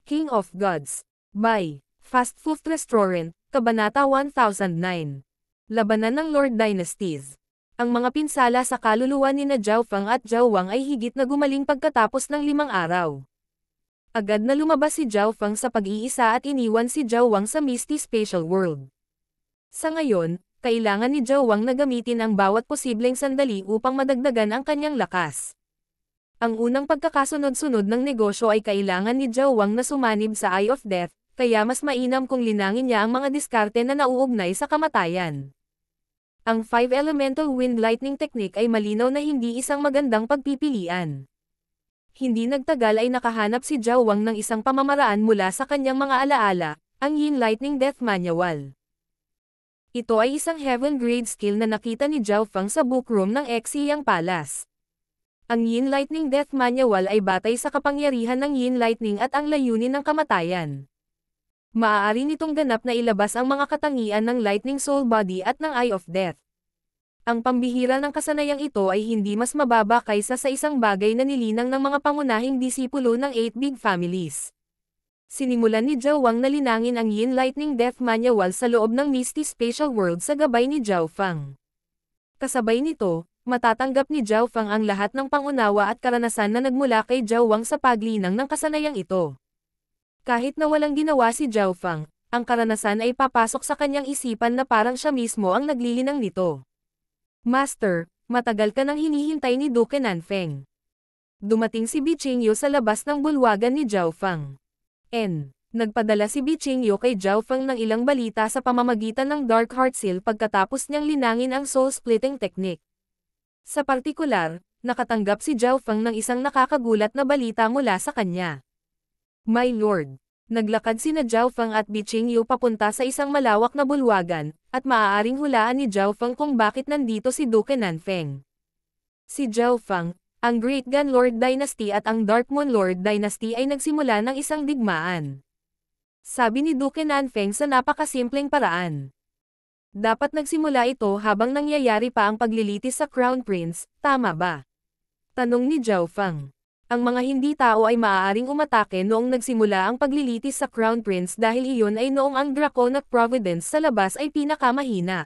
King of Gods. By Fast Food Restaurant, Kabanata 1009. Labanan ng Lord Dynasties. Ang mga pinsala sa kaluluwa ni na Zhao Feng at Zhao Wang ay higit na gumaling pagkatapos ng 5 araw. Agad na lumabas si Zhao Feng sa pag-iisa at iniwan si Zhao Wang sa Misty Spatial World. Sa ngayon, kailangan ni Zhao Wang na gamitin ang bawat posibleng sandali upang madagdagan ang kanyang lakas. Ang unang pagkakasunod-sunod ng negosyo ay kailangan ni Zhao Wang na sumanib sa Eye of Death, kaya mas mainam kung linangin niya ang mga diskarte na nauugnay sa kamatayan. Ang 5 Elemental Wind Lightning Technique ay malinaw na hindi isang magandang pagpipilian. Hindi nagtagal ay nakahanap si Zhao Wang ng isang pamamaraan mula sa kanyang mga alaala, ang Yin Lightning Death Manual. Ito ay isang heaven grade skill na nakita ni Zhao Feng sa bookroom ng Exiyang Palace. Ang Yin Lightning Death Manual ay batay sa kapangyarihan ng Yin Lightning at ang layunin ng kamatayan. Maaari nitong ganap na ilabas ang mga katangian ng Lightning Soul Body at ng Eye of Death. Ang pambihira ng kasanayang ito ay hindi mas mababa kaysa sa isang bagay na nilinang ng mga pangunahing disipulo ng 8 Big Families. Sinimulan ni Zhao Wang na linangin ang Yin Lightning Death Manual sa loob ng Misty Spatial World sa gabay ni Zhao Feng. Kasabay nito, matatanggap ni Zhao Feng ang lahat ng pangunawa at karanasan na nagmula kay Zhao Wang sa paglinang ng kasanayang ito. Kahit na walang ginawa si Zhao Feng, ang karanasan ay papasok sa kanyang isipan na parang siya mismo ang naglilinang nito. Master, matagal ka nang hinihintay ni Duke Nanfeng. Dumating si Biqingyu sa labas ng bulwagan ni Zhao Feng. Nagpadala si Biqingyu kay Zhao Feng ng ilang balita sa pamamagitan ng Dark Heart Seal pagkatapos niyang linangin ang Soul Splitting Technique. Sa partikular, nakatanggap si Zhao Feng ng isang nakakagulat na balita mula sa kanya. My Lord, naglakad sina Zhao Feng at Biqingyu papunta sa isang malawak na bulwagan, at maaaring hulaan ni Zhao Feng kung bakit nandito si Duke Nanfeng. Si Zhao Feng, ang Great Gun Lord Dynasty at ang Dark Moon Lord Dynasty ay nagsimula ng isang digmaan. Sabi ni Duke Nanfeng sa napakasimpleng paraan. Dapat nagsimula ito habang nangyayari pa ang paglilitis sa Crown Prince, tama ba? Tanong ni Zhao Feng. Ang mga hindi tao ay maaaring umatake noong nagsimula ang paglilitis sa Crown Prince dahil iyon ay noong ang Draconic Providence sa labas ay pinakamahina.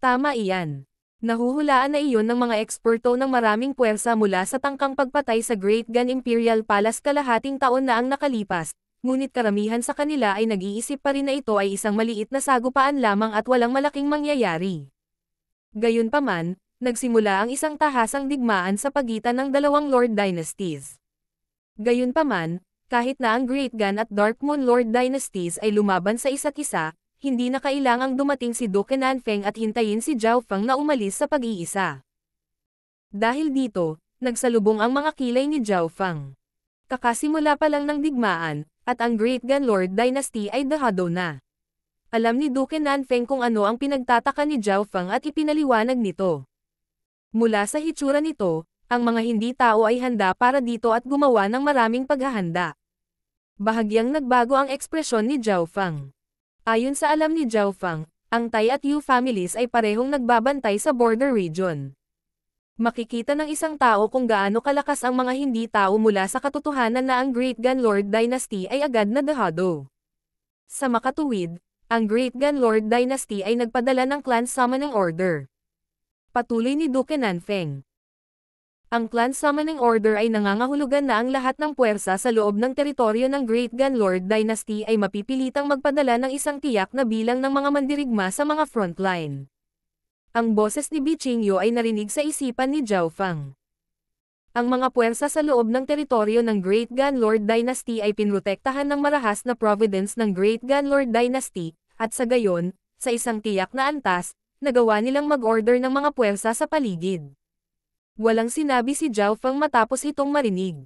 Tama iyan. Nahuhulaan na iyon ng mga eksperto ng maraming puwersa mula sa tangkang pagpatay sa Great Gun Imperial Palace kalahating taon na ang nakalipas, ngunit karamihan sa kanila ay nag-iisip pa rin na ito ay isang maliit na sagupaan lamang at walang malaking mangyayari. Gayunpaman, nagsimula ang isang tahasang digmaan sa pagitan ng dalawang Lord Dynasties. Gayunpaman, kahit na ang Great Gun at Dark Moon Lord Dynasties ay lumaban sa isa't isa, hindi na kailangang dumating si Duke Nanfeng at hintayin si Zhao Feng na umalis sa pag-iisa. Dahil dito, nagsalubong ang mga kilay ni Zhao Feng. Kakasimula pa lang ng digmaan, at ang Great Gun Lord Dynasty ay dahado na. Alam ni Duke Nanfeng kung ano ang pinagtataka ni Zhao Feng at ipinaliwanag nito. Mula sa hitsura nito, ang mga hindi tao ay handa para dito at gumawa ng maraming paghahanda. Bahagyang nagbago ang ekspresyon ni Zhao Feng. Ayon sa alam ni Zhao Feng, ang Tai at Yu families ay parehong nagbabantay sa border region. Makikita ng isang tao kung gaano kalakas ang mga hindi tao mula sa katotohanan na ang Great Gun Lord Dynasty ay agad na dahado. Sa makatuwid, ang Great Gun Lord Dynasty ay nagpadala ng Clan Summoning Order. Patuloy ni Duke Nanfeng. Ang Clan Summoning Order ay nangangahulugan na ang lahat ng puwersa sa loob ng teritoryo ng Great Gun Lord Dynasty ay mapipilitang magpadala ng isang tiyak na bilang ng mga mandirigma sa mga frontline. Ang boses ni Biqingyu ay narinig sa isipan ni Zhao Feng. Ang mga puwersa sa loob ng teritoryo ng Great Gun Lord Dynasty ay pinrotektahan ng marahas na providence ng Great Gun Lord Dynasty, at sa gayon, sa isang tiyak na antas, nagawa nilang mag-order ng mga puwersa sa paligid. Walang sinabi si Zhao Feng matapos itong marinig.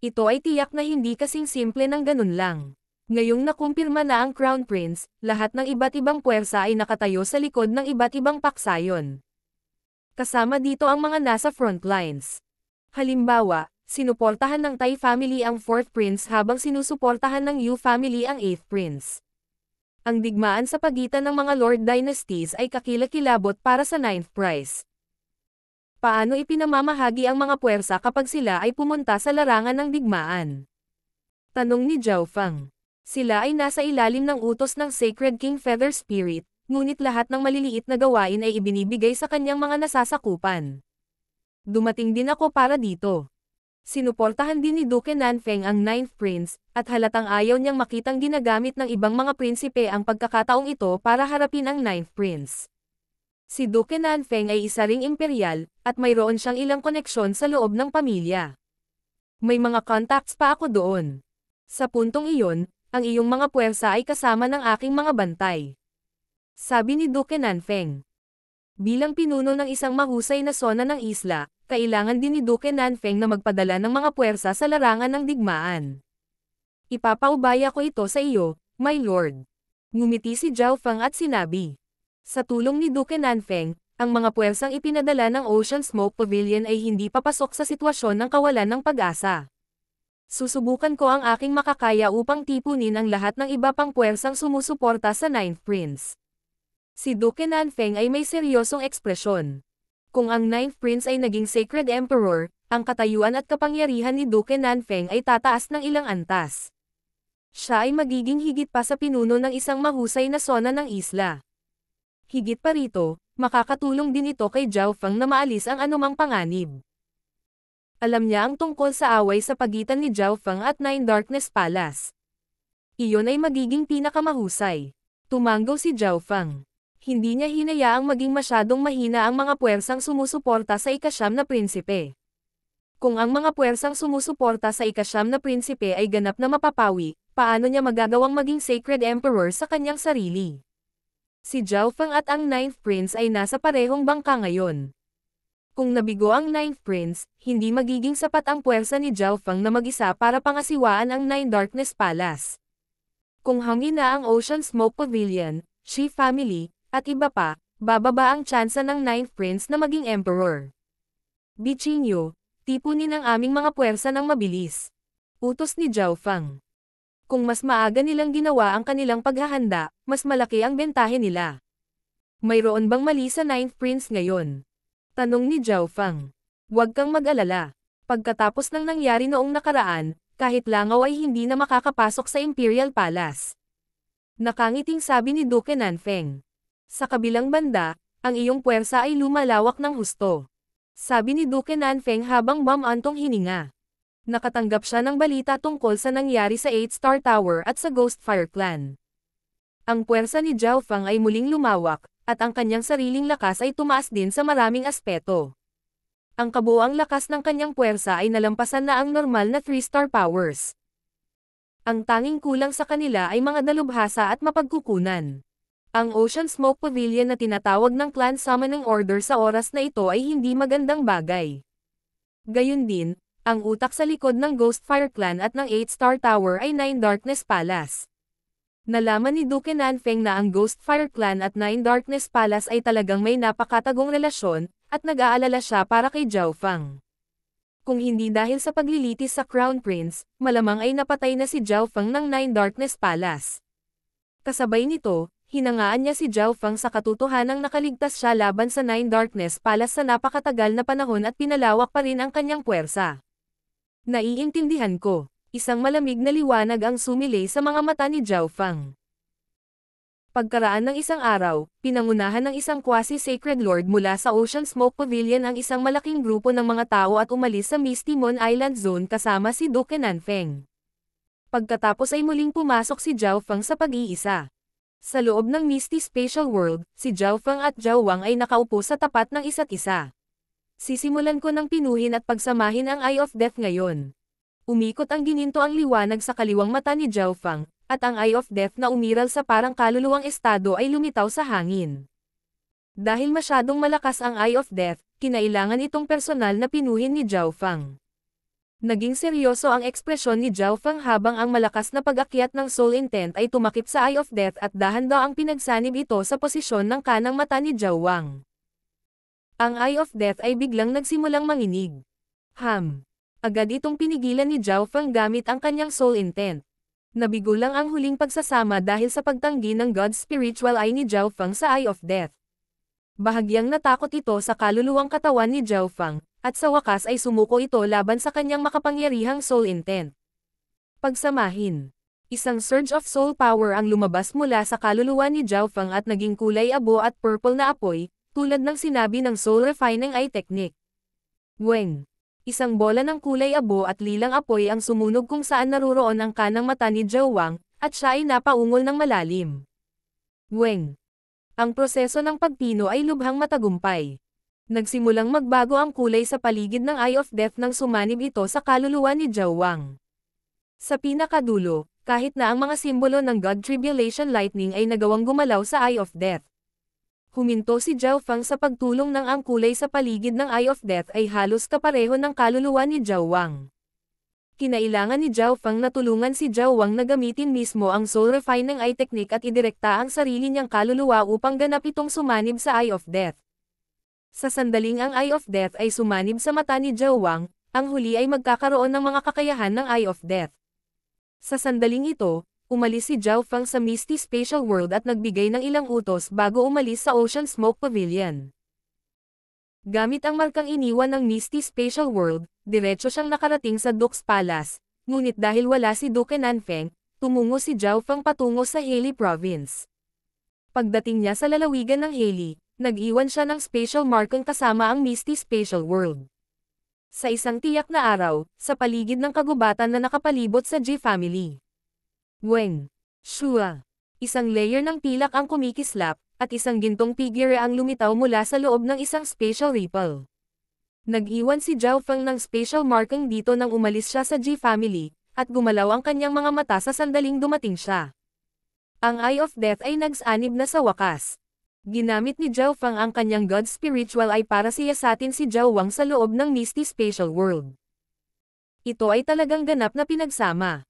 Ito ay tiyak na hindi kasing simple ng ganun lang. Ngayong nakumpirma na ang Crown Prince, lahat ng iba't ibang puwersa ay nakatayo sa likod ng iba't ibang paksayon. Kasama dito ang mga nasa front lines. Halimbawa, sinuportahan ng Tai family ang 4th Prince habang sinusuportahan ng Yu family ang 8th Prince. Ang digmaan sa pagitan ng mga Lord Dynasties ay kakilakilabot para sa 9th prize. Paano ipinamamahagi ang mga puwersa kapag sila ay pumunta sa larangan ng digmaan? Tanong ni Zhao Feng. Sila ay nasa ilalim ng utos ng Sacred King Feather Spirit, ngunit lahat ng maliliit na gawain ay ibinibigay sa kanyang mga nasasakupan. Dumating din ako para dito. Sinuportahan din ni Duke Nanfeng ang Ninth Prince, at halatang ayaw niyang makitang ginagamit ng ibang mga prinsipe ang pagkakataong ito para harapin ang Ninth Prince. Si Duke Nanfeng ay isa ring imperial, at mayroon siyang ilang koneksyon sa loob ng pamilya. May mga contacts pa ako doon. Sa puntong iyon, ang iyong mga puwersa ay kasama ng aking mga bantay. Sabi ni Duke Nanfeng. Bilang pinuno ng isang mahusay na sona ng isla, kailangan din ni Duke Nanfeng na magpadala ng mga puwersa sa larangan ng digmaan. Ipapaubaya ko ito sa iyo, my lord. Ngumiti si Zhao Feng at sinabi. Sa tulong ni Duke Nanfeng, ang mga puwersang ipinadala ng Ocean Smoke Pavilion ay hindi papasok sa sitwasyon ng kawalan ng pag-asa. Susubukan ko ang aking makakaya upang tipunin ang lahat ng iba pang puwersang sumusuporta sa Ninth Prince. Si Duke Nanfeng ay may seryosong ekspresyon. Kung ang Ninth Prince ay naging Sacred Emperor, ang katayuan at kapangyarihan ni Duke Nanfeng ay tataas ng ilang antas. Siya ay magiging higit pa sa pinuno ng isang mahusay na sona ng isla. Higit pa rito, makakatulong din ito kay Zhao Feng na maalis ang anumang panganib. Alam niya ang tungkol sa away sa pagitan ni Zhao Feng at Nine Darkness Palace. Iyon ay magiging pinakamahusay. Tumanggaw si Zhao Feng. Hindi niya hinayaang maging masyadong mahina ang mga puwersang sumusuporta sa ikasyam na prinsipe. Kung ang mga puwersang sumusuporta sa ikasyam na prinsipe ay ganap na mapapawi, paano niya magagawang maging Sacred Emperor sa kanyang sarili? Si Zhao Feng at ang Ninth Prince ay nasa parehong bangka ngayon. Kung nabigo ang Ninth Prince, hindi magiging sapat ang puwersa ni Zhao Feng na mag-isa para pangasiwaan ang Nine Darkness Palace. Kung hangin na ang Ocean Smoke Pavilion, Shi family, at iba pa, bababa ang tsansa ng Ninth Prince na maging Emperor. Bichinyo, tipunin ang aming mga puwersa ng mabilis. Utos ni Zhao Feng. Kung mas maaga nilang ginawa ang kanilang paghahanda, mas malaki ang bentahe nila. Mayroon bang mali sa Ninth Prince ngayon? Tanong ni Zhao Feng. Huwag kang mag-alala. Pagkatapos ng nangyari noong nakaraan, kahit langaw ay hindi na makakapasok sa Imperial Palace. Nakangiting sabi ni Duke Nanfeng. Sa kabilang banda, ang iyong puwersa ay lumalawak ng husto. Sabi ni Duke Nanfeng habang bumantong hininga. Nakatanggap siya ng balita tungkol sa nangyari sa 8-Star Tower at sa Ghostfire Clan. Ang puwersa ni Zhao Feng ay muling lumawak, at ang kanyang sariling lakas ay tumaas din sa maraming aspeto. Ang kabuuang lakas ng kanyang puwersa ay nalampasan na ang normal na 3-star powers. Ang tanging kulang sa kanila ay mga dalubhasa at mapagkukunan. Ang Ocean Smoke Pavilion na tinatawag ng Clan Summoning Order sa oras na ito ay hindi magandang bagay. Gayun din, ang utak sa likod ng Ghostfire Clan at ng 8-Star Tower ay Nine Darkness Palace. Nalaman ni Duke Nanfeng na ang Ghostfire Clan at Nine Darkness Palace ay talagang may napakatagong relasyon, at nag-aalala siya para kay Zhao Feng. Kung hindi dahil sa paglilitis sa Crown Prince, malamang ay napatay na si Zhao Feng ng Nine Darkness Palace. Kasabay nito, hinangaan niya si Zhao Feng sa katotohanang nakaligtas siya laban sa Nine Darkness Palace sa napakatagal na panahon at pinalawak pa rin ang kanyang puwersa. Naiintindihan ko. Isang malamig na liwanag ang sumilay sa mga mata ni Zhao Feng. Pagkaraan ng isang araw, pinangunahan ng isang quasi-sacred lord mula sa Ocean Smoke Pavilion ang isang malaking grupo ng mga tao at umalis sa Misty Moon Island Zone kasama si Duke Nanfeng. Pagkatapos ay muling pumasok si Zhao Feng sa pag-iisa. Sa loob ng Misty Spatial World, si Zhao Feng at Zhao Wang ay nakaupo sa tapat ng isa't isa. Sisimulan ko ng pinuhin at pagsamahin ang Eye of Death ngayon. Umikot ang gininto ang liwanag sa kaliwang mata ni Zhao Feng, at ang Eye of Death na umiral sa parang kaluluwang estado ay lumitaw sa hangin. Dahil masyadong malakas ang Eye of Death, kinailangan itong personal na pinuhin ni Zhao Feng. Naging seryoso ang ekspresyon ni Zhao Feng habang ang malakas na pag-akyat ng Soul Intent ay tumakip sa Eye of Death at dahan-daang pinagsanib ito sa posisyon ng kanang mata ni Zhao Wang. Ang Eye of Death ay biglang nagsimulang manginig. Agad itong pinigilan ni Zhao Feng gamit ang kanyang Soul Intent. Nabigo lang ang huling pagsasama dahil sa pagtanggi ng God's Spiritual Eye ni Zhao Feng sa Eye of Death. Bahagyang natakot ito sa kaluluwang katawan ni Zhao Feng, at sa wakas ay sumuko ito laban sa kanyang makapangyarihang Soul Intent. pagsamahin. Isang surge of soul power ang lumabas mula sa kaluluwa ni Zhao Feng at naging kulay abo at purple na apoy, tulad ng sinabi ng soul refining eye technique. Weng. Isang bola ng kulay abo at lilang apoy ang sumunog kung saan naruroon ang kanang mata ni Zhao Wang, at siya ay napaungol ng malalim. Weng. Ang proseso ng pagpino ay lubhang matagumpay. Nagsimulang magbago ang kulay sa paligid ng Eye of Death nang sumanib ito sa kaluluwa ni Zhao Wang. Sa pinakadulo, kahit na ang mga simbolo ng God Tribulation Lightning ay nagawang gumalaw sa Eye of Death. Huminto si Zhao Feng sa pagtulong ng ang kulay sa paligid ng Eye of Death ay halos kapareho ng kaluluwa ni Zhao Wang. Kinailangan ni Zhao Feng na tulungan si Zhao Wang na gamitin mismo ang soul refining eye technique at idirekta ang sarili niyang kaluluwa upang ganap itong sumanib sa Eye of Death. Sa sandaling ang Eye of Death ay sumanib sa mata ni Zhao Wang, ang huli ay magkakaroon ng mga kakayahan ng Eye of Death. Sa sandaling ito, umalis si Zhao Feng sa Misty Spatial World at nagbigay ng ilang utos bago umalis sa Ocean Smoke Pavilion. Gamit ang markang iniwan ng Misty Spatial World, diretso siyang nakarating sa Duke's Palace, ngunit dahil wala si Duke Nanfeng, tumungo si Zhao Feng patungo sa Heili Province. Pagdating niya sa lalawigan ng Heili, nag-iwan siya ng spatial markang kasama ang Misty Spatial World. Sa isang tiyak na araw, sa paligid ng kagubatan na nakapalibot sa Ji family. Weng. Shua. Isang layer ng pilak ang kumikislap, at isang gintong figure ang lumitaw mula sa loob ng isang spatial ripple. Nag-iwan si Zhao Feng ng spatial marking dito nang umalis siya sa Ji family, at gumalaw ang kanyang mga mata sa sandaling dumating siya. Ang Eye of Death ay nagsanib na sa wakas. Ginamit ni Zhao Feng ang kanyang God Spiritual Eye para siyasatin si Zhao Wang sa loob ng Misty Spatial World. Ito ay talagang ganap na pinagsama.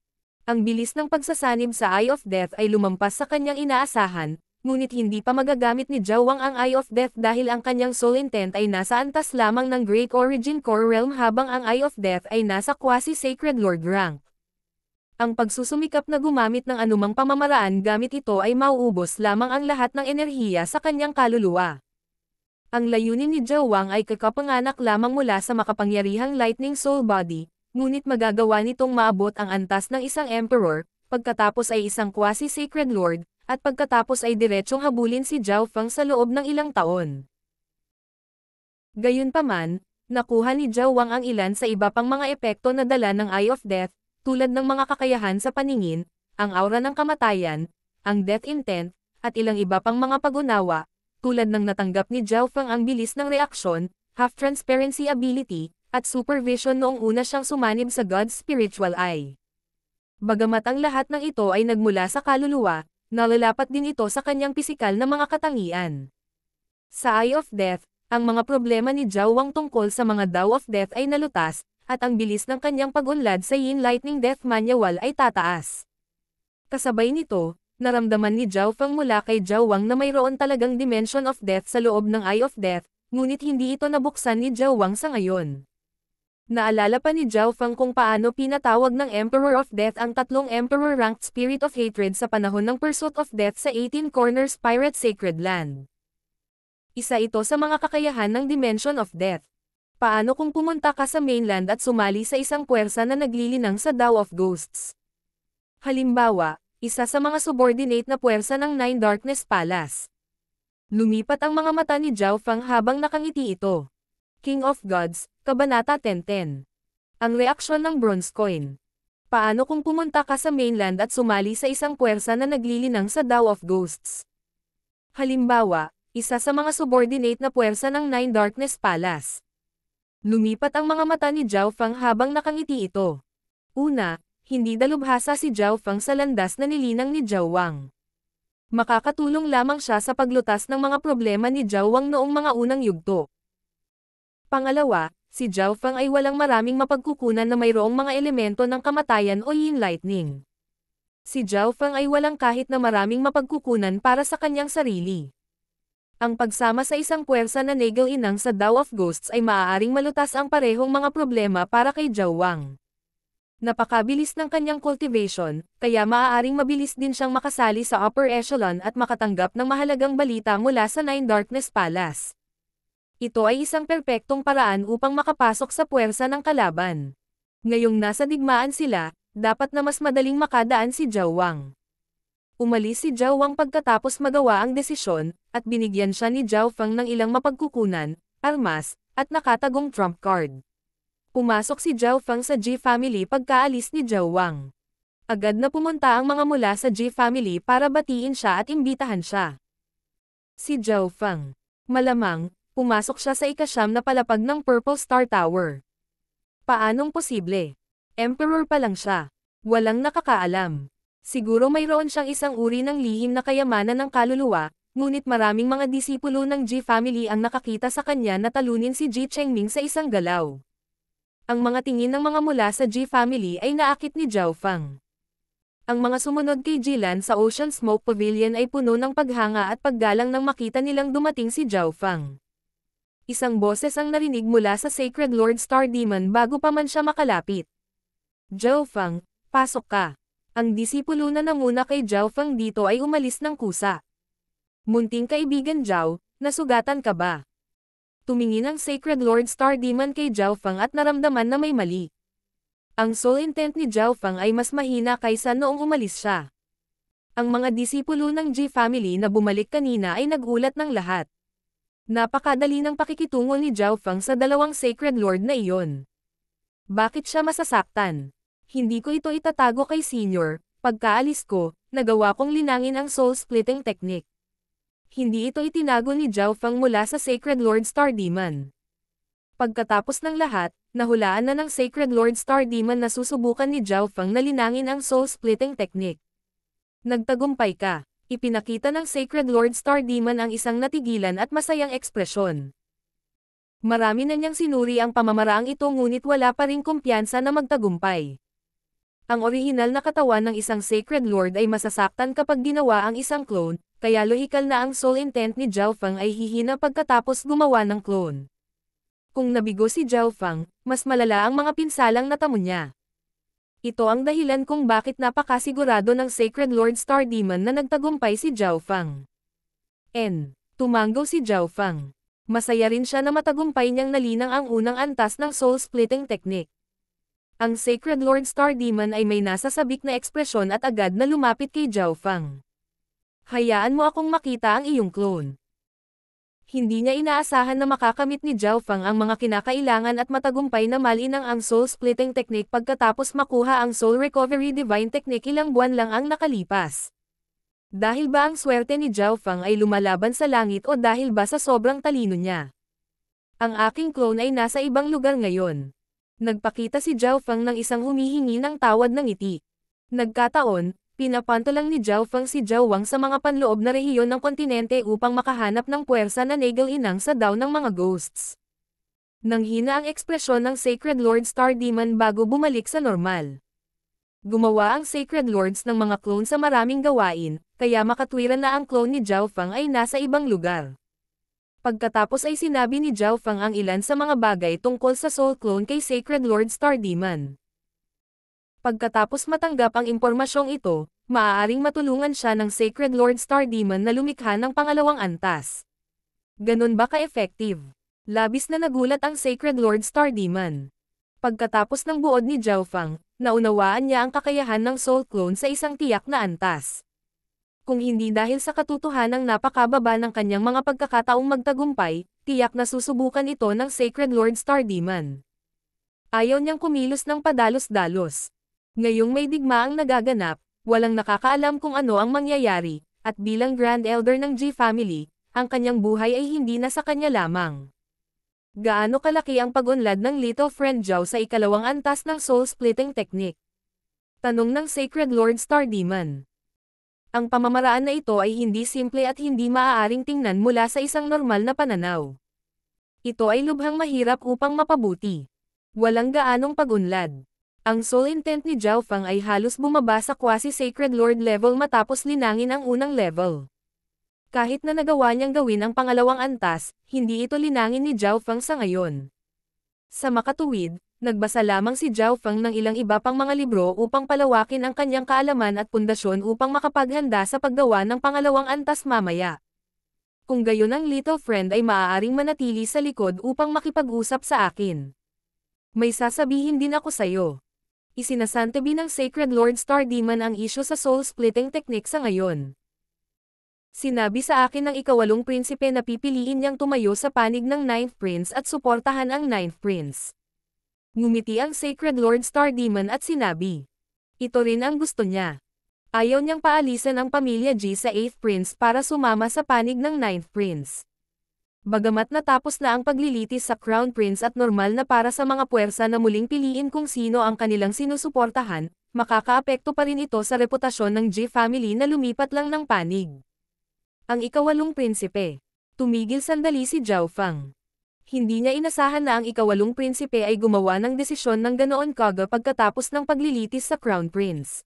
Ang bilis ng pagsasanib sa Eye of Death ay lumampas sa kanyang inaasahan, ngunit hindi pa magagamit ni Zhao Wang ang Eye of Death dahil ang kanyang soul intent ay nasa antas lamang ng Great Origin Core Realm habang ang Eye of Death ay nasa Quasi-Sacred Lord rank. Ang pagsusumikap na gumamit ng anumang pamamaraan gamit ito ay mauubos lamang ang lahat ng enerhiya sa kanyang kaluluwa. Ang layunin ni Zhao Wang ay kakapanganak lamang mula sa makapangyarihang Lightning Soul Body, ngunit magagawa nitong maabot ang antas ng isang Emperor, pagkatapos ay isang Quasi-Sacred Lord, at pagkatapos ay diretsyong habulin si Zhao Feng sa loob ng ilang taon. Gayunpaman, nakuha ni Zhao Wang ang ilan sa iba pang mga epekto na dala ng Eye of Death, tulad ng mga kakayahan sa paningin, ang aura ng kamatayan, ang death intent, at ilang iba pang mga pag-unawa, tulad ng natanggap ni Zhao Feng ang bilis ng reaksyon, half-transparency ability, at supervision noong una siyang sumanib sa God's Spiritual Eye. Bagamat ang lahat ng ito ay nagmula sa kaluluwa, nalalapat din ito sa kanyang pisikal na mga katangian. Sa Eye of Death, ang mga problema ni Zhao Wang tungkol sa mga Dao of Death ay nalutas, at ang bilis ng kanyang pag-unlad sa Yin Lightning Death Manual ay tataas. Kasabay nito, naramdaman ni Zhao Feng mula kay Zhao Wang na mayroon talagang Dimension of Death sa loob ng Eye of Death, ngunit hindi ito nabuksan ni Zhao Wang sa ngayon. Naalala pa ni Zhao Feng kung paano pinatawag ng Emperor of Death ang tatlong Emperor-ranked Spirit of Hatred sa panahon ng Pursuit of Death sa 18 Corners Pirate Sacred Land. Isa ito sa mga kakayahan ng Dimension of Death. Paano kung pumunta ka sa mainland at sumali sa isang puwersa na naglilinang sa Dao of Ghosts? Halimbawa, isa sa mga subordinate na puwersa ng Nine Darkness Palace. Lumipat ang mga mata ni Zhao Feng habang nakangiti ito. King of Gods, Kabanata 10:10. Ang reaksyon ng Bronze Coin. Paano kung pumunta ka sa mainland at sumali sa isang puwersa na naglilinang sa Dao of Ghosts? Halimbawa, isa sa mga subordinate na puwersa ng Nine Darkness Palace. Lumipat ang mga mata ni Zhao Feng habang nakangiti ito. Una, hindi dalubhasa si Zhao Feng sa landas na nilinang ni Zhao Wang. Makakatulong lamang siya sa paglutas ng mga problema ni Zhao Wang noong mga unang yugto. Pangalawa, si Zhao Feng ay walang maraming mapagkukunan na mayroong mga elemento ng kamatayan o Yin Lightning. Si Zhao Feng ay walang kahit na maraming mapagkukunan para sa kanyang sarili. Ang pagsama sa isang puwersa na nagle-inang sa Dao of Ghosts ay maaaring malutas ang parehong mga problema para kay Zhao Wang. Napakabilis ng kanyang cultivation, kaya maaaring mabilis din siyang makasali sa upper echelon at makatanggap ng mahalagang balita mula sa Nine Darkness Palace. Ito ay isang perpektong paraan upang makapasok sa puwersa ng kalaban. Ngayong nasa digmaan sila, Dapat na mas madaling makadaan si Zhao Wang. Umalis si Zhao Wang pagkatapos magawa ang desisyon, at binigyan siya ni Zhao Feng ng ilang mapagkukunan, armas, at nakatagong trump card. Pumasok si Zhao Feng sa Ji family pagkaalis ni Zhao Wang. Agad na pumunta ang mga mula sa Ji family para batiin siya at imbitahan siya. Si Zhao Feng. Malamang, pumasok siya sa ika-9 na palapag ng Purple Star Tower. Paanong posible? Emperor pa lang siya. Walang nakakaalam. Siguro mayroon siyang isang uri ng lihim na kayamanan ng kaluluwa, ngunit maraming mga disipulo ng Ji family ang nakakita sa kanya na talunin si Ji Chengming sa isang galaw. Ang mga tingin ng mga mula sa Ji family ay naakit ni Zhao Feng. Ang mga sumunod kay Jilan sa Ocean Smoke Pavilion ay puno ng paghanga at paggalang nang makita nilang dumating si Zhao Feng. Isang boses ang narinig mula sa Sacred Lord Star Demon bago pa man siya makalapit. Zhao Feng, pasok ka. Ang disipulo na nanguna kay Zhao Feng dito ay umalis ng kusa. Munting kaibigan Zhao, nasugatan ka ba? Tumingin ang Sacred Lord Star Demon kay Zhao Feng at naramdaman na may mali. Ang soul intent ni Zhao Feng ay mas mahina kaysa noong umalis siya. Ang mga disipulo ng Ji family na bumalik kanina ay nagulat ng lahat. Napakadali ng pakikitungo ni Zhao Feng sa dalawang Sacred Lord na iyon. Bakit siya masasaktan? Hindi ko ito itatago kay Senior, pagkaalis ko, nagawa kong linangin ang soul splitting technique. Hindi ito itinago ni Zhao Feng mula sa Sacred Lord Star Demon. Pagkatapos ng lahat, nahulaan na ng Sacred Lord Star Demon na susubukan ni Zhao Feng na linangin ang soul-splitting technique. Nagtagumpay ka. Ipinakita ng Sacred Lord Star Demon ang isang natigilan at masayang ekspresyon. Marami na niyang sinuri ang pamamaraang ito ngunit wala pa ring kumpiyansa na magtagumpay. Ang orihinal na katawan ng isang Sacred Lord ay masasaktan kapag ginawa ang isang clone, kaya lohikal na ang soul intent ni Zhao Feng ay hihina pagkatapos gumawa ng clone. Kung nabigo si Zhao Feng, mas malala ang mga pinsalang natamo niya. Ito ang dahilan kung bakit napakasigurado ng Sacred Lord Star Demon na nagtagumpay si Zhao Feng. Tumanggaw si Zhao Feng. Masaya rin siya na matagumpay niyang nalinang ang unang antas ng soul-splitting technique. Ang Sacred Lord Star Demon ay may nasasabik na ekspresyon at agad na lumapit kay Zhao Feng. Hayaan mo akong makita ang iyong clone. Hindi niya inaasahan na makakamit ni Zhao Feng ang mga kinakailangan at matagumpay na malinang ang soul-splitting technique pagkatapos makuha ang soul recovery divine technique ilang buwan lang ang nakalipas. Dahil ba ang swerte ni Zhao Feng ay lumalaban sa langit o dahil ba sa sobrang talino niya? Ang aking clone ay nasa ibang lugar ngayon. Nagpakita si Zhao Feng ng isang humihingi ng tawad ng ngiti. Nagkataon, pinapanto lang ni Zhao Feng si Zhao Wang sa mga panloob na rehiyon ng kontinente upang makahanap ng puwersa na nagal-inang sa daw ng mga ghosts. Nanghina ang ekspresyon ng Sacred Lord Star Demon bago bumalik sa normal. Gumawa ang Sacred Lords ng mga clone sa maraming gawain, kaya makatwiran na ang clone ni Zhao Feng ay nasa ibang lugar. Pagkatapos ay sinabi ni Zhao Feng ang ilan sa mga bagay tungkol sa soul clone kay Sacred Lord Star Demon. Pagkatapos matanggap ang impormasyong ito, maaaring matulungan siya ng Sacred Lord Star Demon na lumikha ng pangalawang antas. Ganun ba ka-effective? Labis na nagulat ang Sacred Lord Star Demon. Pagkatapos ng buod ni Zhao Feng, naunawaan niya ang kakayahan ng soul clone sa isang tiyak na antas. Kung hindi dahil sa katotohanang napakababa ng kanyang mga pagkakataong magtagumpay, tiyak na susubukan ito ng Sacred Lord Star Demon. Ayaw niyang kumilos ng padalos-dalos. Ngayong may digma ang nagaganap, walang nakakaalam kung ano ang mangyayari, at bilang Grand Elder ng Ji family, ang kanyang buhay ay hindi na sa kanya lamang. Gaano kalaki ang pag-unlad ng Little Friend Zhao sa ikalawang antas ng soul-splitting technique? Tanong ng Sacred Lord Star Demon. Ang pamamaraan na ito ay hindi simple at hindi maaaring tingnan mula sa isang normal na pananaw. Ito ay lubhang mahirap upang mapabuti. Walang gaanong pag-unlad. Ang soul intent ni Zhao Feng ay halos bumaba sa quasi-sacred lord level matapos linangin ang unang level. Kahit na nagawa niyang gawin ang pangalawang antas, hindi ito linangin ni Zhao Feng sa ngayon. Sa makatuwid, nagbasa lamang si Zhao Feng ng ilang iba pang mga libro upang palawakin ang kanyang kaalaman at pundasyon upang makapaghanda sa paggawa ng pangalawang antas mamaya. Kung gayon ang little friend ay maaaring manatili sa likod upang makipag-usap sa akin. May sasabihin din ako sa'yo. Isinasantabi ng Sacred Lord Star Demon ang isyu sa soul-splitting technique sa ngayon. Sinabi sa akin ng ikawalong prinsipe na pipiliin niyang tumayo sa panig ng Ninth Prince at suportahan ang Ninth Prince. Ngumiti ang Sacred Lord Star Demon at sinabi, ito rin ang gusto niya. Ayaw niyang paalisan ang pamilya G sa 8th Prince para sumama sa panig ng 9th Prince. Bagamat natapos na ang paglilitis sa Crown Prince at normal na para sa mga puwersa na muling piliin kung sino ang kanilang sinusuportahan, makakaapekto pa rin ito sa reputasyon ng G family na lumipat lang ng panig. Ang ikawalong prinsipe. Tumigil sandali si Zhao Feng. Hindi niya inasahan na ang ikawalong prinsipe ay gumawa ng desisyon ng ganoon kaga pagkatapos ng paglilitis sa Crown Prince.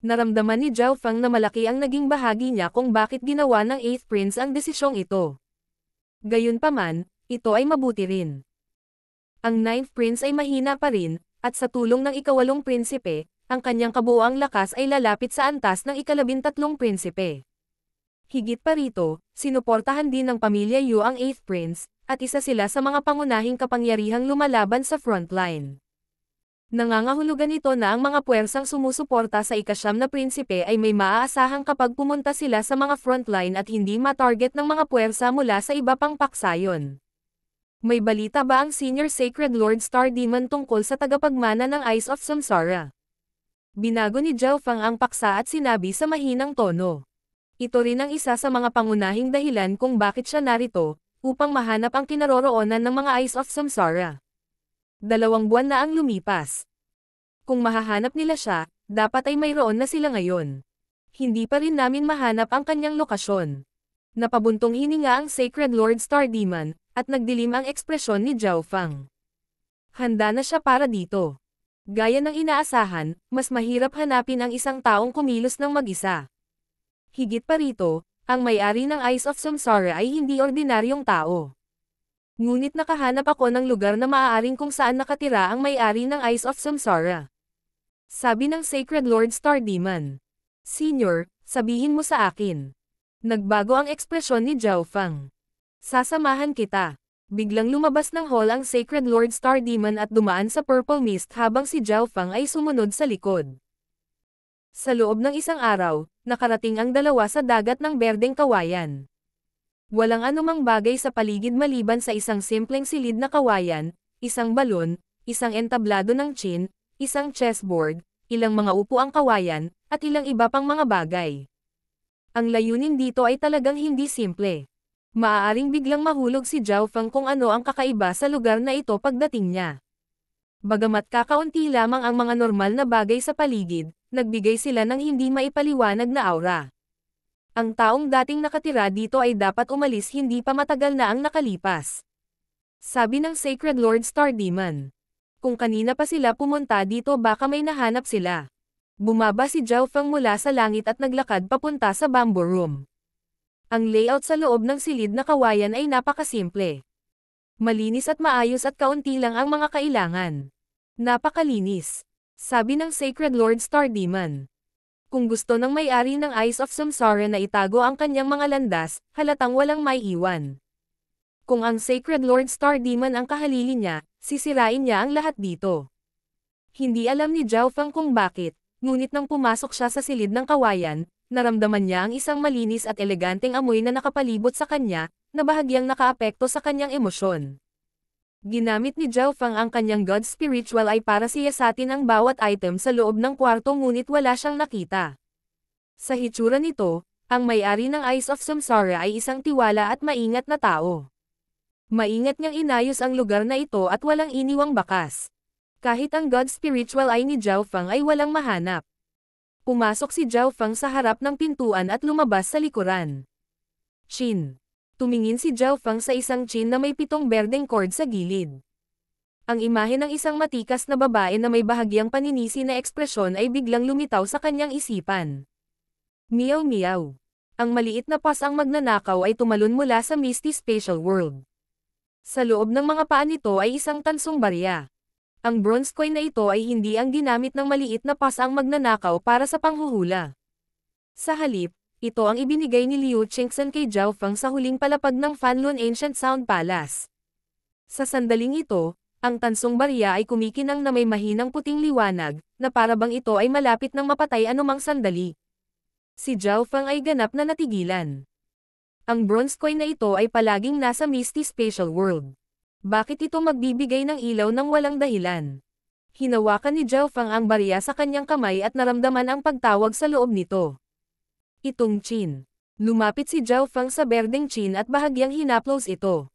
Naramdaman ni Zhao Feng na malaki ang naging bahagi niya kung bakit ginawa ng 8th Prince ang desisyong ito. Gayunpaman, ito ay mabuti rin. Ang 9th Prince ay mahina pa rin, at sa tulong ng ikawalong prinsipe, ang kanyang kabuuang lakas ay lalapit sa antas ng ikalabintatlong prinsipe. Higit pa rito, sinuportahan din ng pamilya Yu ang 8th Prince, at isa sila sa mga pangunahing kapangyarihang lumalaban sa frontline. Nangangahulugan ito na ang mga puwersang sumusuporta sa ikasyam na prinsipe ay may maaasahang kapag pumunta sila sa mga frontline at hindi ma-target ng mga puwersa mula sa iba pang paksayon. May balita ba ang Senior Sacred Lord Star Demon tungkol sa tagapagmana ng Eyes of Samsara? Binago ni Zhao Feng ang paksa at sinabi sa mahinang tono. Ito rin ang isa sa mga pangunahing dahilan kung bakit siya narito, upang mahanap ang kinaroroonan ng mga Eyes of Samsara. 2 buwan na ang lumipas. Kung mahahanap nila siya, dapat ay mayroon na sila ngayon. Hindi pa rin namin mahanap ang kanyang lokasyon. Napabuntong hininga ang Sacred Lord Star Demon, at nagdilim ang ekspresyon ni Zhao Feng. Handa na siya para dito. Gaya ng inaasahan, mas mahirap hanapin ang isang taong kumilos ng mag-isa. Higit pa rito, ang may-ari ng Eyes of Samsara ay hindi ordinaryong tao. Ngunit nakahanap ako ng lugar na maaaring kung saan nakatira ang may-ari ng Eyes of Samsara. Sabi ng Sacred Lord Star Demon. Senior, sabihin mo sa akin. Nagbago ang ekspresyon ni Zhao Feng. Sasamahan kita. Biglang lumabas ng hall ang Sacred Lord Star Demon at dumaan sa Purple Mist habang si Zhao Feng ay sumunod sa likod. Sa loob ng isang araw, nakarating ang dalawa sa dagat ng berdeng kawayan. Walang anumang bagay sa paligid maliban sa isang simpleng silid na kawayan, isang balon, isang entablado ng chin, isang chessboard, ilang mga upuang kawayan, at ilang iba pang mga bagay. Ang layunin dito ay talagang hindi simple. Maaaring biglang mahulog si Zhao Feng kung ano ang kakaiba sa lugar na ito pagdating niya. Bagamat kakaunti lamang ang mga normal na bagay sa paligid, nagbigay sila ng hindi maipaliwanag na aura. Ang taong dating nakatira dito ay dapat umalis hindi pa matagal na ang nakalipas. Sabi ng Sacred Lord Star Demon. Kung kanina pa sila pumunta dito baka may nahanap sila. Bumaba si Zhao Feng mula sa langit at naglakad papunta sa bamboo room. Ang layout sa loob ng silid na kawayan ay napakasimple. Malinis at maayos at kaunti lang ang mga kailangan. Napakalinis. Sabi ng Sacred Lord Star Demon. Kung gusto ng may-ari ng Eyes of Samsara na itago ang kanyang mga landas, halatang walang may iwan. Kung ang Sacred Lord Star Demon ang kahalili niya, sisirain niya ang lahat dito. Hindi alam ni Zhao Feng kung bakit, ngunit nang pumasok siya sa silid ng kawayan, naramdaman niya ang isang malinis at eleganteng amoy na nakapalibot sa kanya, na bahagyang nakaapekto sa kanyang emosyon. Ginamit ni Zhao Feng ang kanyang God Spiritual Eye para siyasatin ang bawat item sa loob ng kwarto ngunit wala siyang nakita. Sa hitsura nito, ang may-ari ng Eyes of Samsara ay isang tiwala at maingat na tao. Maingat niyang inayos ang lugar na ito at walang iniwang bakas. Kahit ang God Spiritual Eye ni Zhao Feng ay walang mahanap. Pumasok si Zhao Feng sa harap ng pintuan at lumabas sa likuran. Chin. Tumingin si Zhao Feng sa isang chin na may 7 berdeng cord sa gilid. Ang imahe ng isang matikas na babae na may bahagyang paninisi na ekspresyon ay biglang lumitaw sa kanyang isipan. Meow meow. Ang maliit na paws ang magnanakaw ay tumalon mula sa Misty Spatial World. Sa loob ng mga paa nito ay isang tansong barya. Ang bronze coin na ito ay hindi ang ginamit ng maliit na paws ang magnanakaw para sa panghuhula. Sa halip, ito ang ibinigay ni Liu Qingxan kay Zhao Feng sa huling palapag ng Fanlun Ancient Sound Palace. Sa sandaling ito, Ang tansong barya ay kumikinang na may mahinang puting liwanag, na para bang ito ay malapit ng mapatay anumang sandali. Si Zhao Feng ay ganap na natigilan. Ang bronze coin na ito ay palaging nasa Misty Spatial World. Bakit ito magbibigay ng ilaw ng walang dahilan? Hinawakan ni Zhao Feng ang barya sa kanyang kamay at naramdaman ang pagtawag sa loob nito. Itong Qin. Lumapit si Zhao Feng sa berdeng Qin at bahagyang hinaplos ito.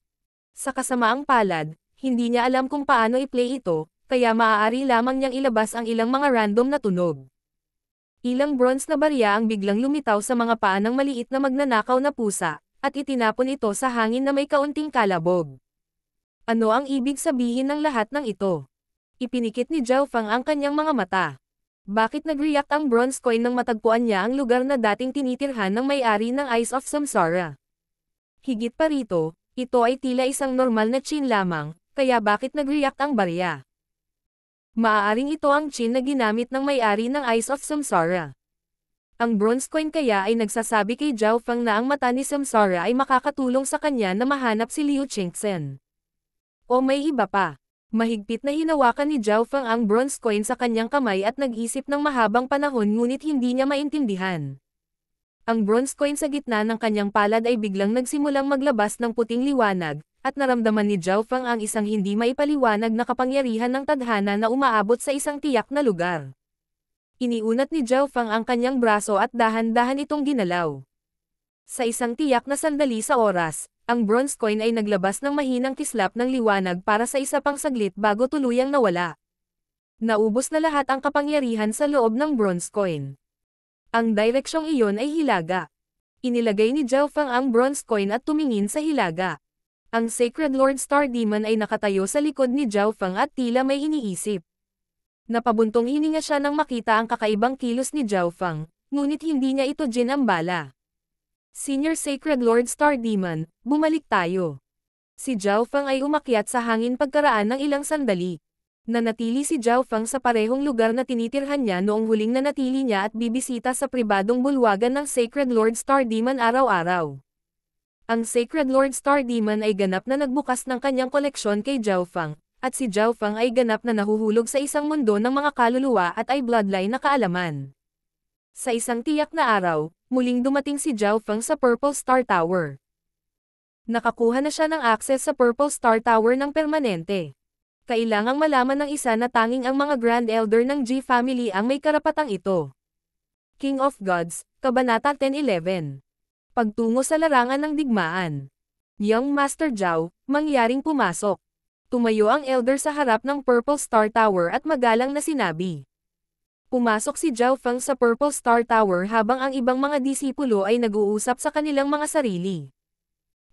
Sa kasamaang palad, hindi niya alam kung paano i-play ito, kaya maaari lamang niyang ilabas ang ilang mga random na tunog. Ilang bronze na barya ang biglang lumitaw sa mga paa ng maliit na magnanakaw na pusa, at itinapon ito sa hangin na may kaunting kalabog. Ano ang ibig sabihin ng lahat ng ito? Ipinikit ni Zhao Feng ang kanyang mga mata. Bakit nag-react ang bronze coin nang matagpuan niya ang lugar na dating tinitirhan ng may-ari ng Eyes of Samsara? Higit pa rito, ito ay tila isang normal na Qin lamang, kaya bakit nag-react ang barya? Maaaring ito ang Qin na ginamit ng may-ari ng Eyes of Samsara. Ang bronze coin kaya ay nagsasabi kay Zhao Feng na ang mata ni Samsara ay makakatulong sa kanya na mahanap si Liu Qingzhen. O may iba pa. Mahigpit na hinawakan ni Zhao Feng ang bronze coin sa kanyang kamay at nag-isip ng mahabang panahon ngunit hindi niya maintindihan. Ang bronze coin sa gitna ng kanyang palad ay biglang nagsimulang maglabas ng puting liwanag, at naramdaman ni Zhao Feng ang isang hindi maipaliwanag na kapangyarihan ng tadhana na umaabot sa isang tiyak na lugar. Iniunat ni Zhao Feng ang kanyang braso at dahan-dahan itong ginalaw. Sa isang tiyak na sandali sa oras, ang bronze coin ay naglabas ng mahinang kislap ng liwanag para sa isa pang saglit bago tuluyang nawala. Naubos na lahat ang kapangyarihan sa loob ng bronze coin. Ang direksyong iyon ay hilaga. Inilagay ni Zhao Feng ang bronze coin at tumingin sa hilaga. Ang Sacred Lord Star Demon ay nakatayo sa likod ni Zhao Feng at tila may iniisip. Napabuntong hininga siya nang makita ang kakaibang kilos ni Zhao Feng, ngunit hindi niya ito ginambala. Senior Sacred Lord Star Demon, bumalik tayo. Si Zhao Feng ay umakyat sa hangin pagkaraan ng ilang sandali. Nanatili si Zhao Feng sa parehong lugar na tinitirhan niya noong huling nanatili niya at bibisita sa pribadong bulwagan ng Sacred Lord Star Demon araw-araw. Ang Sacred Lord Star Demon ay ganap na nagbukas ng kanyang koleksyon kay Zhao Feng, at si Zhao Feng ay ganap na nahuhulog sa isang mundo ng mga kaluluwa at ay bloodline na kaalaman. Sa isang tiyak na araw, muling dumating si Zhao Feng sa Purple Star Tower. Nakakuha na siya ng access sa Purple Star Tower ng permanente. Kailangang malaman ng isa na tanging ang mga Grand Elder ng G Family ang may karapatang ito. King of Gods, Kabanata 10:11. Pagtungo sa larangan ng digmaan. Young Master Zhao, mangyaring pumasok. Tumayo ang elder sa harap ng Purple Star Tower at magalang na sinabi. Pumasok si Zhao Feng sa Purple Star Tower habang ang ibang mga disipulo ay nag-uusap sa kanilang mga sarili.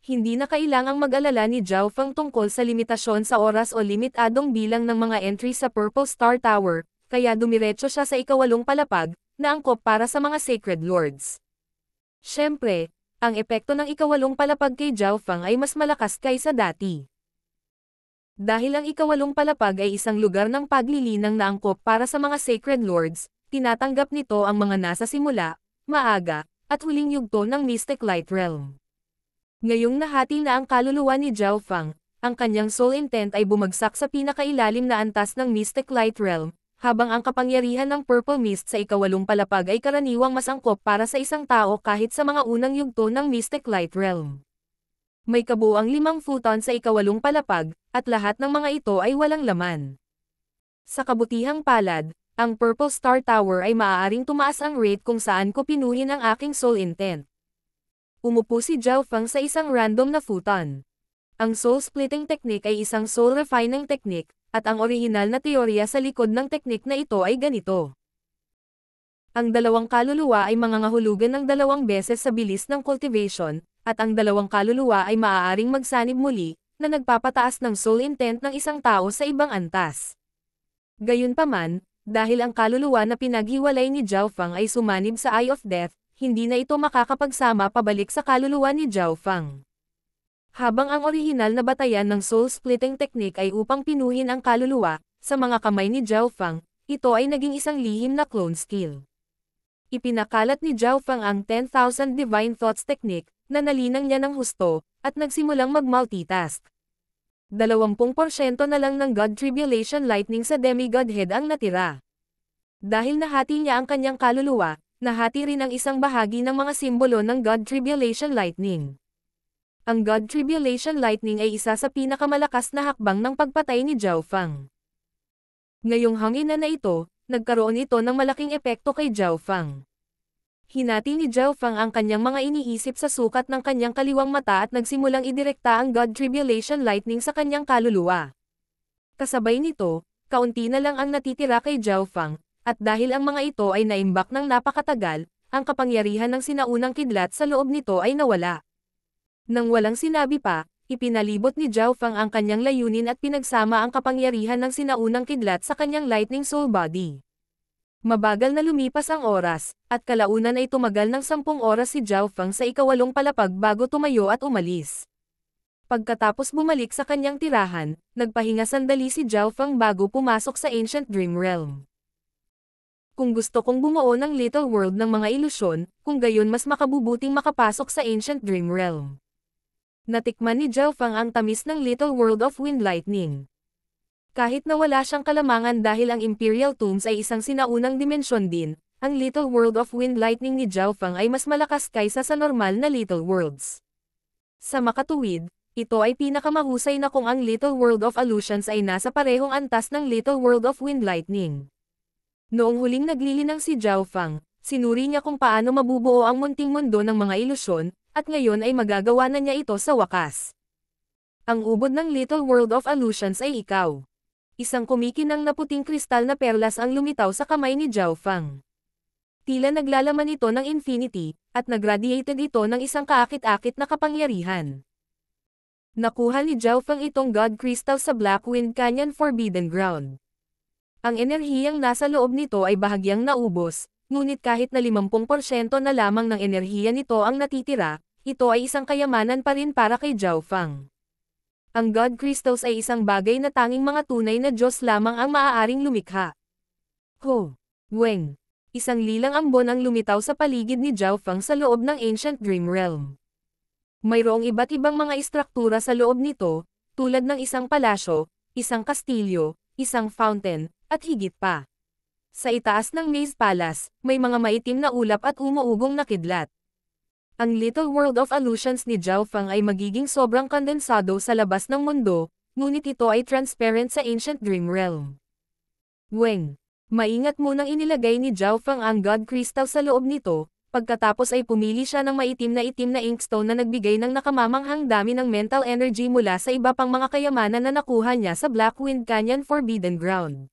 Hindi na kailangang mag-alala ni Zhao Feng tungkol sa limitasyon sa oras o limitadong bilang ng mga entry sa Purple Star Tower, kaya dumiretso siya sa ikawalong palapag, na angkop para sa mga Sacred Lords. Siyempre, ang epekto ng ikawalong palapag kay Zhao Feng ay mas malakas kaysa dati. Dahil ang ikawalong palapag ay isang lugar ng paglilinang na angkop para sa mga Sacred Lords, tinatanggap nito ang mga nasa simula, maaga, at huling yugto ng Mystic Light Realm. Ngayong nahati na ang kaluluwa ni Zhao Feng, ang kanyang soul intent ay bumagsak sa pinakailalim na antas ng Mystic Light Realm, habang ang kapangyarihan ng Purple Mist sa ikawalong palapag ay karaniwang mas angkop para sa isang tao kahit sa mga unang yugto ng Mystic Light Realm. May kabuuang 5 futon sa ikawalong palapag, at lahat ng mga ito ay walang laman. Sa kabutihang palad, ang Purple Star Tower ay maaaring tumaas ang rate kung saan ko pinuhin ang aking soul intent. Umupo si Zhao Feng sa isang random na futon. Ang soul splitting technique ay isang soul refining technique, at ang orihinal na teorya sa likod ng teknik na ito ay ganito. Ang dalawang kaluluwa ay mangangahulugan ng 2 beses sa bilis ng cultivation, at ang dalawang kaluluwa ay maaaring magsanib muli, na nagpapataas ng soul intent ng isang tao sa ibang antas. Gayunpaman, dahil ang kaluluwa na pinaghiwalay ni Zhao Feng ay sumanib sa Eye of Death, hindi na ito makakapagsama pabalik sa kaluluwa ni Zhao Feng. Habang ang orihinal na batayan ng soul splitting technique ay upang pinuhin ang kaluluwa, sa mga kamay ni Zhao Feng, ito ay naging isang lihim na clone skill. Ipinakalat ni Zhao Feng ang 10,000 Divine Thoughts technique, na nalinang niya ng husto, at nagsimulang mag-multitask. 20% na lang ng God Tribulation Lightning sa Demigod Head ang natira. Dahil nahati niya ang kanyang kaluluwa, nahati rin ang isang bahagi ng mga simbolo ng God Tribulation Lightning. Ang God Tribulation Lightning ay isa sa pinakamalakas na hakbang ng pagpatay ni Zhao Fang. Ngayong hangina na ito, nagkaroon ito ng malaking epekto kay Zhao Fang. Hinati ni Zhao Fang ang kanyang mga iniisip sa sukat ng kanyang kaliwang mata at nagsimulang idirekta ang God Tribulation Lightning sa kanyang kaluluwa. Kasabay nito, kaunti na lang ang natitira kay Zhao Fang, at dahil ang mga ito ay naimbak ng napakatagal, ang kapangyarihan ng sinaunang kidlat sa loob nito ay nawala. Nang walang sinabi pa, ipinalibot ni Zhao Fang ang kanyang layunin at pinagsama ang kapangyarihan ng sinaunang kidlat sa kanyang Lightning Soul Body. Mabagal na lumipas ang oras, at kalaunan ay tumagal ng 10 oras si Zhao Fang sa ikawalong palapag bago tumayo at umalis. Pagkatapos bumalik sa kanyang tirahan, nagpahinga sandali si Zhao Fang bago pumasok sa Ancient Dream Realm. Kung gusto kong bumuo ng Little World ng mga ilusyon, kung gayon mas makabubuting makapasok sa Ancient Dream Realm. Natikman ni Zhao Fang ang tamis ng Little World of Wind Lightning. Kahit na wala siyang kalamangan dahil ang Imperial Tombs ay isang sinaunang dimensyon din, ang Little World of Wind Lightning ni Zhao Fang ay mas malakas kaysa sa normal na Little Worlds. Sa makatuwid, ito ay pinakamahusay na kung ang Little World of Illusions ay nasa parehong antas ng Little World of Wind Lightning. Noong huling naglilinang si Zhao Fang, sinuri niya kung paano mabubuo ang munting mundo ng mga ilusyon, at ngayon ay magagawa na niya ito sa wakas. Ang ubod ng Little World of Illusions ay ikaw. Isang kumikinang na puting kristal na perlas ang lumitaw sa kamay ni Zhao Fang. Tila naglalaman ito ng infinity, at nagradiated ito ng isang kaakit-akit na kapangyarihan. Nakuha ni Zhao Fang itong God Crystal sa Black Wind Canyon Forbidden Ground. Ang enerhiyang nasa loob nito ay bahagyang naubos, ngunit kahit na 50% na lamang ng enerhiya nito ang natitira, ito ay isang kayamanan pa rin para kay Zhao Fang. Ang God Crystals ay isang bagay na tanging mga tunay na Diyos lamang ang maaaring lumikha. Ho! Weng! Isang lilang ambon ang lumitaw sa paligid ni Zhao Fang sa loob ng Ancient Dream Realm. Mayroong iba't ibang mga istruktura sa loob nito, tulad ng isang palasyo, isang kastilyo, isang fountain, at higit pa. Sa itaas ng Maze Palace, may mga maitim na ulap at umuugong na kidlat. Ang Little World of Illusions ni Zhao Fang ay magiging sobrang kondensado sa labas ng mundo, ngunit ito ay transparent sa Ancient Dream Realm. Weng! Maingat munang inilagay ni Zhao Fang ang God Crystal sa loob nito, pagkatapos ay pumili siya ng maitim na inkstone na nagbigay ng nakamamanghang dami ng mental energy mula sa iba pang mga kayamanan na nakuha niya sa Black Wind Canyon Forbidden Ground.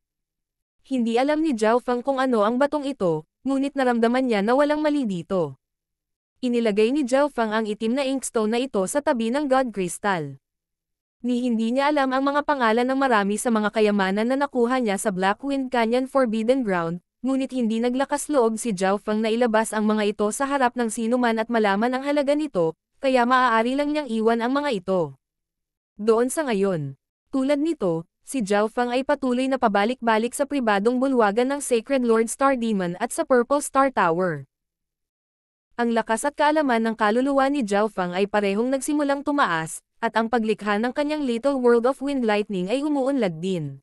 Hindi alam ni Zhao Fang kung ano ang batong ito, ngunit naramdaman niya na walang mali dito. Inilagay ni Zhao Fang ang itim na inkstone na ito sa tabi ng God Crystal. Hindi niya alam ang mga pangalan ng marami sa mga kayamanan na nakuha niya sa Black Wind Canyon Forbidden Ground, ngunit hindi naglakas loob si Zhao Fang na ilabas ang mga ito sa harap ng sinuman at malaman ang halaga nito, kaya maaari lang niyang iwan ang mga ito. Doon sa ngayon. Tulad nito, si Zhao Fang ay patuloy na pabalik-balik sa pribadong bulwagan ng Sacred Lord Star Demon at sa Purple Star Tower. Ang lakas at kaalaman ng kaluluwa ni Zhao Fang ay parehong nagsimulang tumaas, at ang paglikha ng kanyang Little World of Wind Lightning ay umuunlad din.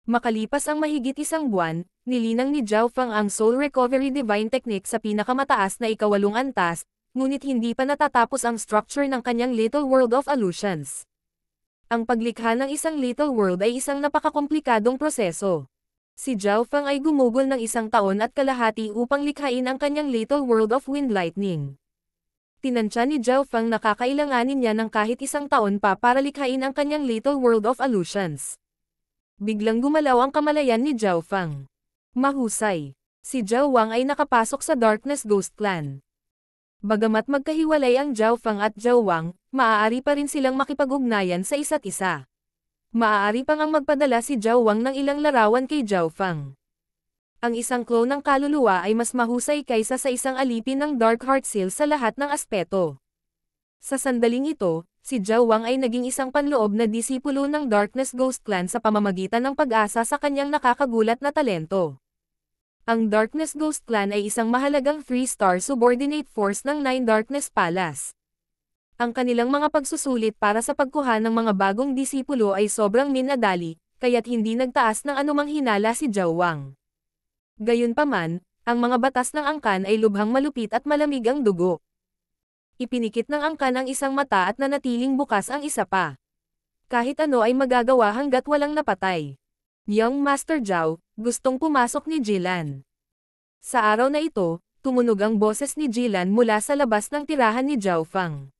Makalipas ang mahigit isang buwan, nilinang ni Zhao Fang ang Soul Recovery Divine Technique sa pinakamataas na ikawalong antas, ngunit hindi pa natatapos ang structure ng kanyang Little World of Illusions. Ang paglikha ng isang Little World ay isang napakakomplikadong proseso. Si Zhao Fang ay gumugol ng 1 taon at kalahati upang likhain ang kanyang Little World of Wind Lightning. Tinansya ni Zhao Fang na kakailanganin niya ng kahit 1 taon pa para likhain ang kanyang Little World of Illusions. Biglang gumalaw ang kamalayan ni Zhao Fang. Mahusay. Si Zhao Wang ay nakapasok sa Darkness Ghost Clan. Bagamat magkahiwalay ang Zhao Fang at Zhao Wang, maaari pa rin silang makipag-ugnayan sa isa't isa. Maaari pang ang magpadala si Zhao Wang ng ilang larawan kay Zhao Fang. Ang isang clone ng kaluluwa ay mas mahusay kaysa sa isang alipin ng Dark Heart Seal sa lahat ng aspeto. Sa sandaling ito, si Zhao Wang ay naging isang panloob na disipulo ng Darkness Ghost Clan sa pamamagitan ng pag-asa sa kanyang nakakagulat na talento. Ang Darkness Ghost Clan ay isang mahalagang 3-star subordinate force ng Nine Darkness Palace. Ang kanilang mga pagsusulit para sa pagkuha ng mga bagong disipulo ay sobrang minadali, kaya't hindi nagtaas ng anumang hinala si Zhao Wang. Gayunpaman, ang mga batas ng angkan ay lubhang malupit at malamig ang dugo. Ipinikit ng angkan ang isang mata at nanatiling bukas ang isa pa. Kahit ano ay magagawa hanggat walang napatay. Young Master Zhao, gustong pumasok ni Jilan. Sa araw na ito, tumunog ang boses ni Jilan mula sa labas ng tirahan ni Zhao Fang.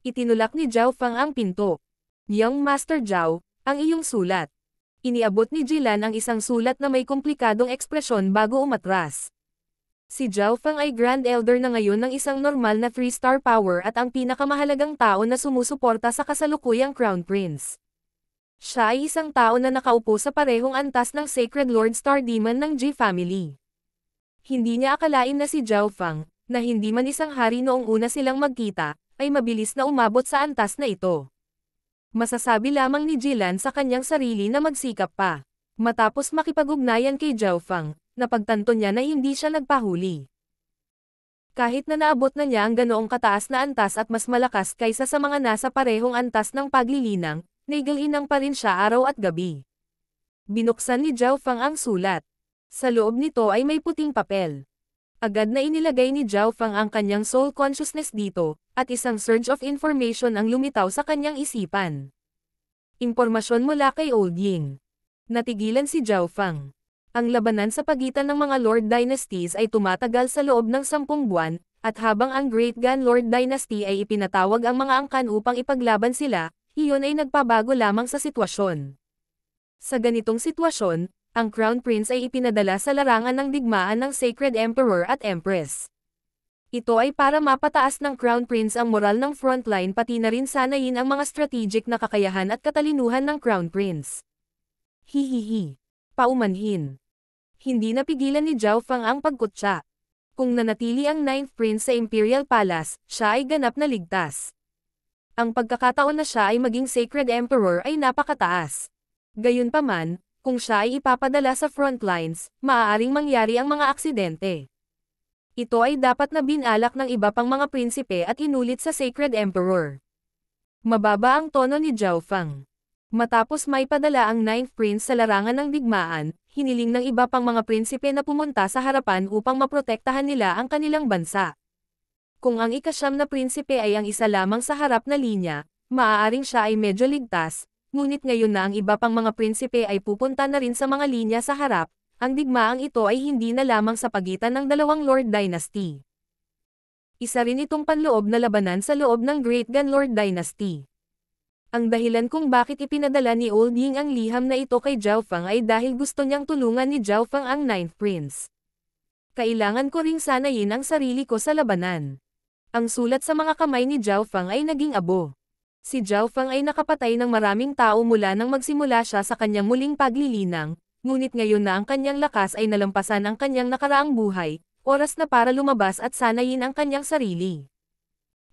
Itinulak ni Zhao Fang ang pinto. Young Master Zhao, ang iyong sulat. Iniabot ni Jilan ang isang sulat na may komplikadong ekspresyon bago umatras. Si Zhao Fang ay Grand Elder na ngayon ng isang normal na 3-star power at ang pinakamahalagang tao na sumusuporta sa kasalukuyang Crown Prince. Siya ay isang tao na nakaupo sa parehong antas ng Sacred Lord Star Demon ng Ji Family. Hindi niya akalain na si Zhao Fang, na hindi man isang hari noong una silang magkita, ay mabilis na umabot sa antas na ito. Masasabi lamang ni Jilan sa kanyang sarili na magsikap pa. Matapos makipag-ugnayan kay Zhao Fang, napagtanto niya na hindi siya nagpahuli. Kahit na naabot na niya ang ganoong kataas na antas at mas malakas kaysa sa mga nasa parehong antas ng paglilinang, naigalinang pa rin siya araw at gabi. Binuksan ni Zhao Fang ang sulat. Sa loob nito ay may puting papel. Agad na inilagay ni Zhao Fang ang kanyang soul consciousness dito, at isang surge of information ang lumitaw sa kanyang isipan. Impormasyon mula kay Old Ying. Natigilan si Zhao Fang. Ang labanan sa pagitan ng mga Lord Dynasties ay tumatagal sa loob ng 10 buwan, at habang ang Great Gan Lord Dynasty ay ipinatawag ang mga angkan upang ipaglaban sila, iyon ay nagpabago lamang sa sitwasyon. Sa ganitong sitwasyon, ang Crown Prince ay ipinadala sa larangan ng digmaan ng Sacred Emperor at Empress. Ito ay para mapataas ng Crown Prince ang moral ng frontline pati na rin sanayin ang mga strategic na kakayahan at katalinuhan ng Crown Prince. Hihihi. Paumanhin. Hindi napigilan ni Zhao Fang ang pagkutsa. Kung nanatili ang 9th Prince sa Imperial Palace, siya ay ganap na ligtas. Ang pagkakataon na siya ay maging Sacred Emperor ay napakataas. Gayunpaman, kung siya ay ipapadala sa frontlines, maaaring mangyari ang mga aksidente. Ito ay dapat na binalak ng iba pang mga prinsipe at inulit sa Sacred Emperor. Mababa ang tono ni Zhao Fang. Matapos may padala ang 9th Prince sa larangan ng digmaan, hiniling ng iba pang mga prinsipe na pumunta sa harapan upang maprotektahan nila ang kanilang bansa. Kung ang ika-9 na prinsipe ay ang isa lamang sa harap na linya, maaaring siya ay medyo ligtas, ngunit ngayon na ang iba pang mga prinsipe ay pupunta na rin sa mga linya sa harap, ang digmaang ito ay hindi na lamang sa pagitan ng dalawang Lord Dynasty. Isa rin itong panloob na labanan sa loob ng Great Gan Lord Dynasty. Ang dahilan kung bakit ipinadala ni Old Ying ang liham na ito kay Zhao Fang ay dahil gusto niyang tulungan ni Zhao Fang ang 9th Prince. Kailangan ko ring sanayin ang sarili ko sa labanan. Ang sulat sa mga kamay ni Zhao Fang ay naging abo. Si Zhao Fang ay nakapatay ng maraming tao mula nang magsimula siya sa kanyang muling paglilinang, ngunit ngayon na ang kanyang lakas ay nalampasan ang kanyang nakaraang buhay, oras na para lumabas at sanayin ang kanyang sarili.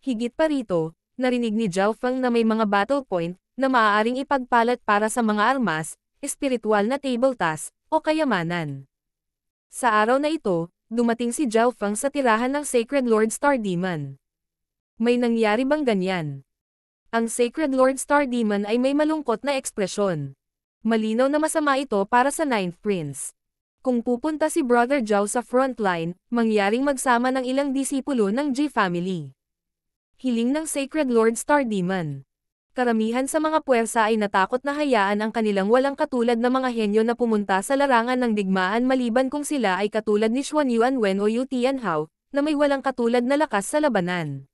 Higit pa rito, narinig ni Zhao Fang na may mga battle point na maaaring ipagpalat para sa mga armas, espiritual na table task, o kayamanan. Sa araw na ito, dumating si Zhao Fang sa tirahan ng Sacred Lord Star Demon. May nangyari bang ganyan? Ang Sacred Lord Star Demon ay may malungkot na ekspresyon. Malinaw na masama ito para sa 9th Prince. Kung pupunta si Brother Zhao sa frontline, mangyaring magsama ng ilang disipulo ng Ji Family. Hiling ng Sacred Lord Star Demon. Karamihan sa mga puwersa ay natakot na hayaan ang kanilang walang katulad na mga henyo na pumunta sa larangan ng digmaan maliban kung sila ay katulad ni Xuan Yuanwen o Yu Tianhao, na may walang katulad na lakas sa labanan.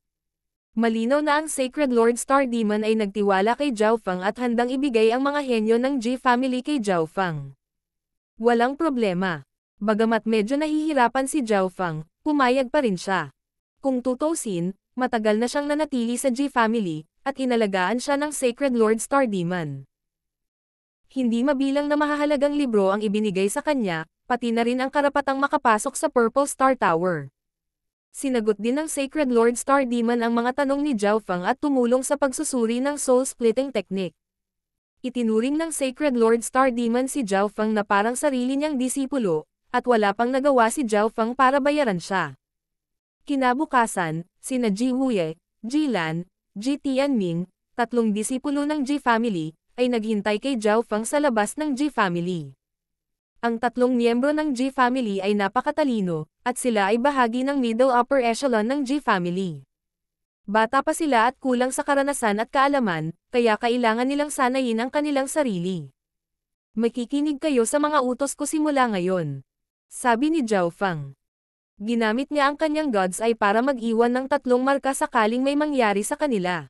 Malinaw na ang Sacred Lord Star Demon ay nagtiwala kay Zhao Fang at handang ibigay ang mga henyo ng Ji Family kay Zhao Fang. Walang problema. Bagamat medyo nahihirapan si Zhao Fang, pumayag pa rin siya. Kung tutusin, matagal na siyang nanatili sa Ji Family, at inalagaan siya ng Sacred Lord Star Demon. Hindi mabilang na mahahalagang libro ang ibinigay sa kanya, pati na rin ang karapatang makapasok sa Purple Star Tower. Sinagot din ng Sacred Lord Star Demon ang mga tanong ni Zhao Fang at tumulong sa pagsusuri ng soul-splitting technique. Itinuring ng Sacred Lord Star Demon si Zhao Fang na parang sarili niyang disipulo, at wala pang nagawa si Zhao Fang para bayaran siya. Kinabukasan, sina Ji Huye, Ji Lan, Ji Tianming, tatlong disipulo ng Ji family, ay naghintay kay Zhao Feng sa labas ng Ji family. Ang tatlong miyembro ng Ji family ay napakatalino, at sila ay bahagi ng middle upper echelon ng Ji family. Bata pa sila at kulang sa karanasan at kaalaman, kaya kailangan nilang sanayin ang kanilang sarili. Makikinig kayo sa mga utos ko simula ngayon, sabi ni Zhao Feng. Ginamit niya ang kanyang God's Eye para mag-iwan ng tatlong marka sakaling may mangyari sa kanila.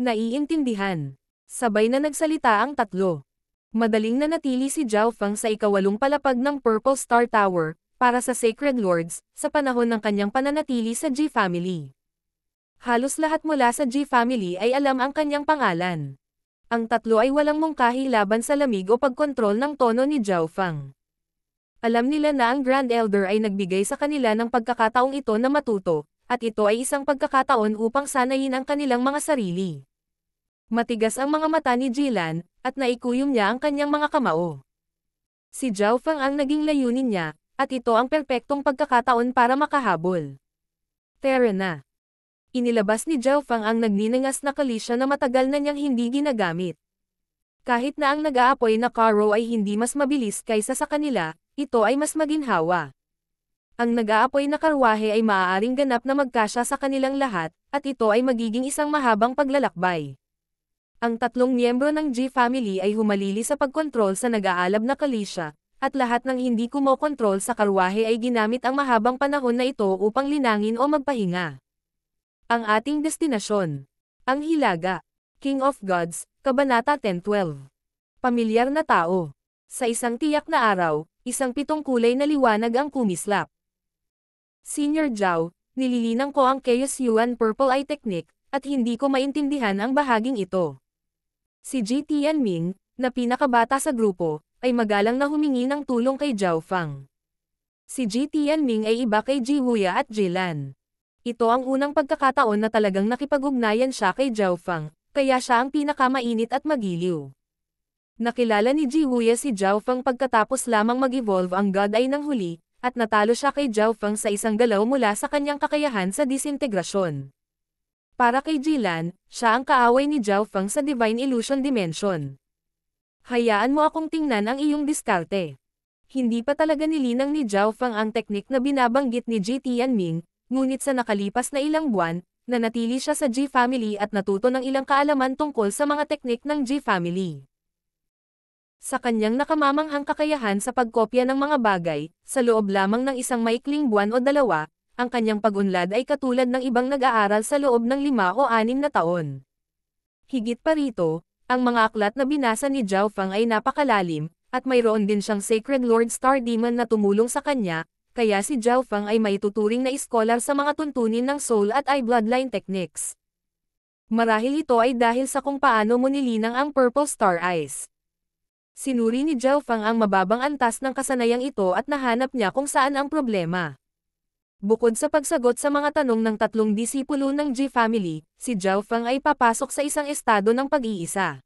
Naiintindihan. Sabay na nagsalita ang tatlo. Madaling nanatili si Zhao Feng sa ikawalong palapag ng Purple Star Tower, para sa Sacred Lords, sa panahon ng kanyang pananatili sa Ji family. Halos lahat mula sa Ji family ay alam ang kanyang pangalan. Ang tatlo ay walang mungkahi laban sa lamig o pagkontrol ng tono ni Zhao Feng. Alam nila na ang Grand Elder ay nagbigay sa kanila ng pagkakataong ito na matuto, at ito ay isang pagkakataon upang sanayin ang kanilang mga sarili. Matigas ang mga mata ni Jilan, at naikuyom niya ang kanyang mga kamao. Si Zhao Feng ang naging layunin niya, at ito ang perpektong pagkakataon para makahabol. Tara na. Inilabas ni Zhao Feng ang nagninangas na kalisya na matagal na niyang hindi ginagamit. Kahit na ang nag-aapoy na Karo ay hindi mas mabilis kaysa sa kanila, ito ay mas maginhawa. Ang nag-aapoy na karwahe ay maaaring ganap na magkasya sa kanilang lahat, at ito ay magiging isang mahabang paglalakbay. Ang tatlong miyembro ng Ji family ay humalili sa pagkontrol sa nag-aalab na kalisya, at lahat ng hindi kumokontrol sa karwahe ay ginamit ang mahabang panahon na ito upang linangin o magpahinga. Ang ating destinasyon. Ang Hilaga. King of Gods, Kabanata 10:12. Pamilyar na tao. Sa isang tiyak na araw, isang pitong kulay na liwanag ang kumislap. Senior Zhao, nililinang ko ang Chaos Yuan Purple Eye Technique, at hindi ko maintindihan ang bahaging ito. Si Ji Tianming, na pinakabata sa grupo, ay magalang na humingi ng tulong kay Zhao Feng. Si Ji Tianming ay iba kay Ji Huya at Jilan. Ito ang unang pagkakataon na talagang nakipag-ugnayan siya kay Zhao Feng, kaya siya ang pinakamainit at magiliw. Nakilala ni Ji Huya si Zhao Feng pagkatapos lamang mag-evolve ang God Eye ng huli, at natalo siya kay Zhao Feng sa isang galaw mula sa kanyang kakayahan sa disintegrasyon. Para kay Jilan, siya ang kaaway ni Zhao Feng sa Divine Illusion Dimension. Hayaan mo akong tingnan ang iyong diskarte. Hindi pa talaga nilinang ni Zhao Feng ang teknik na binabanggit ni Ji Tianming, ngunit sa nakalipas na ilang buwan, nanatili siya sa Ji family at natuto ng ilang kaalaman tungkol sa mga teknik ng Ji family. Sa kanyang nakamamanghang kakayahan sa pagkopya ng mga bagay, sa loob lamang ng isang maikling buwan o dalawa, ang kanyang pag-unlad ay katulad ng ibang nag-aaral sa loob ng 5 o 6 na taon. Higit pa rito, ang mga aklat na binasa ni Zhao Feng ay napakalalim, at mayroon din siyang Sacred Lord Star Demon na tumulong sa kanya, kaya si Zhao Feng ay maituturing na iskolar sa mga tuntunin ng Soul at Eye Bloodline Techniques. Marahil ito ay dahil sa kung paano mo nilinang ang Purple Star Eyes. Sinuri ni Zhao Feng ang mababang antas ng kasanayang ito at nahanap niya kung saan ang problema. Bukod sa pagsagot sa mga tanong ng tatlong disipulo ng Ji family, si Zhao Feng ay papasok sa isang estado ng pag-iisa.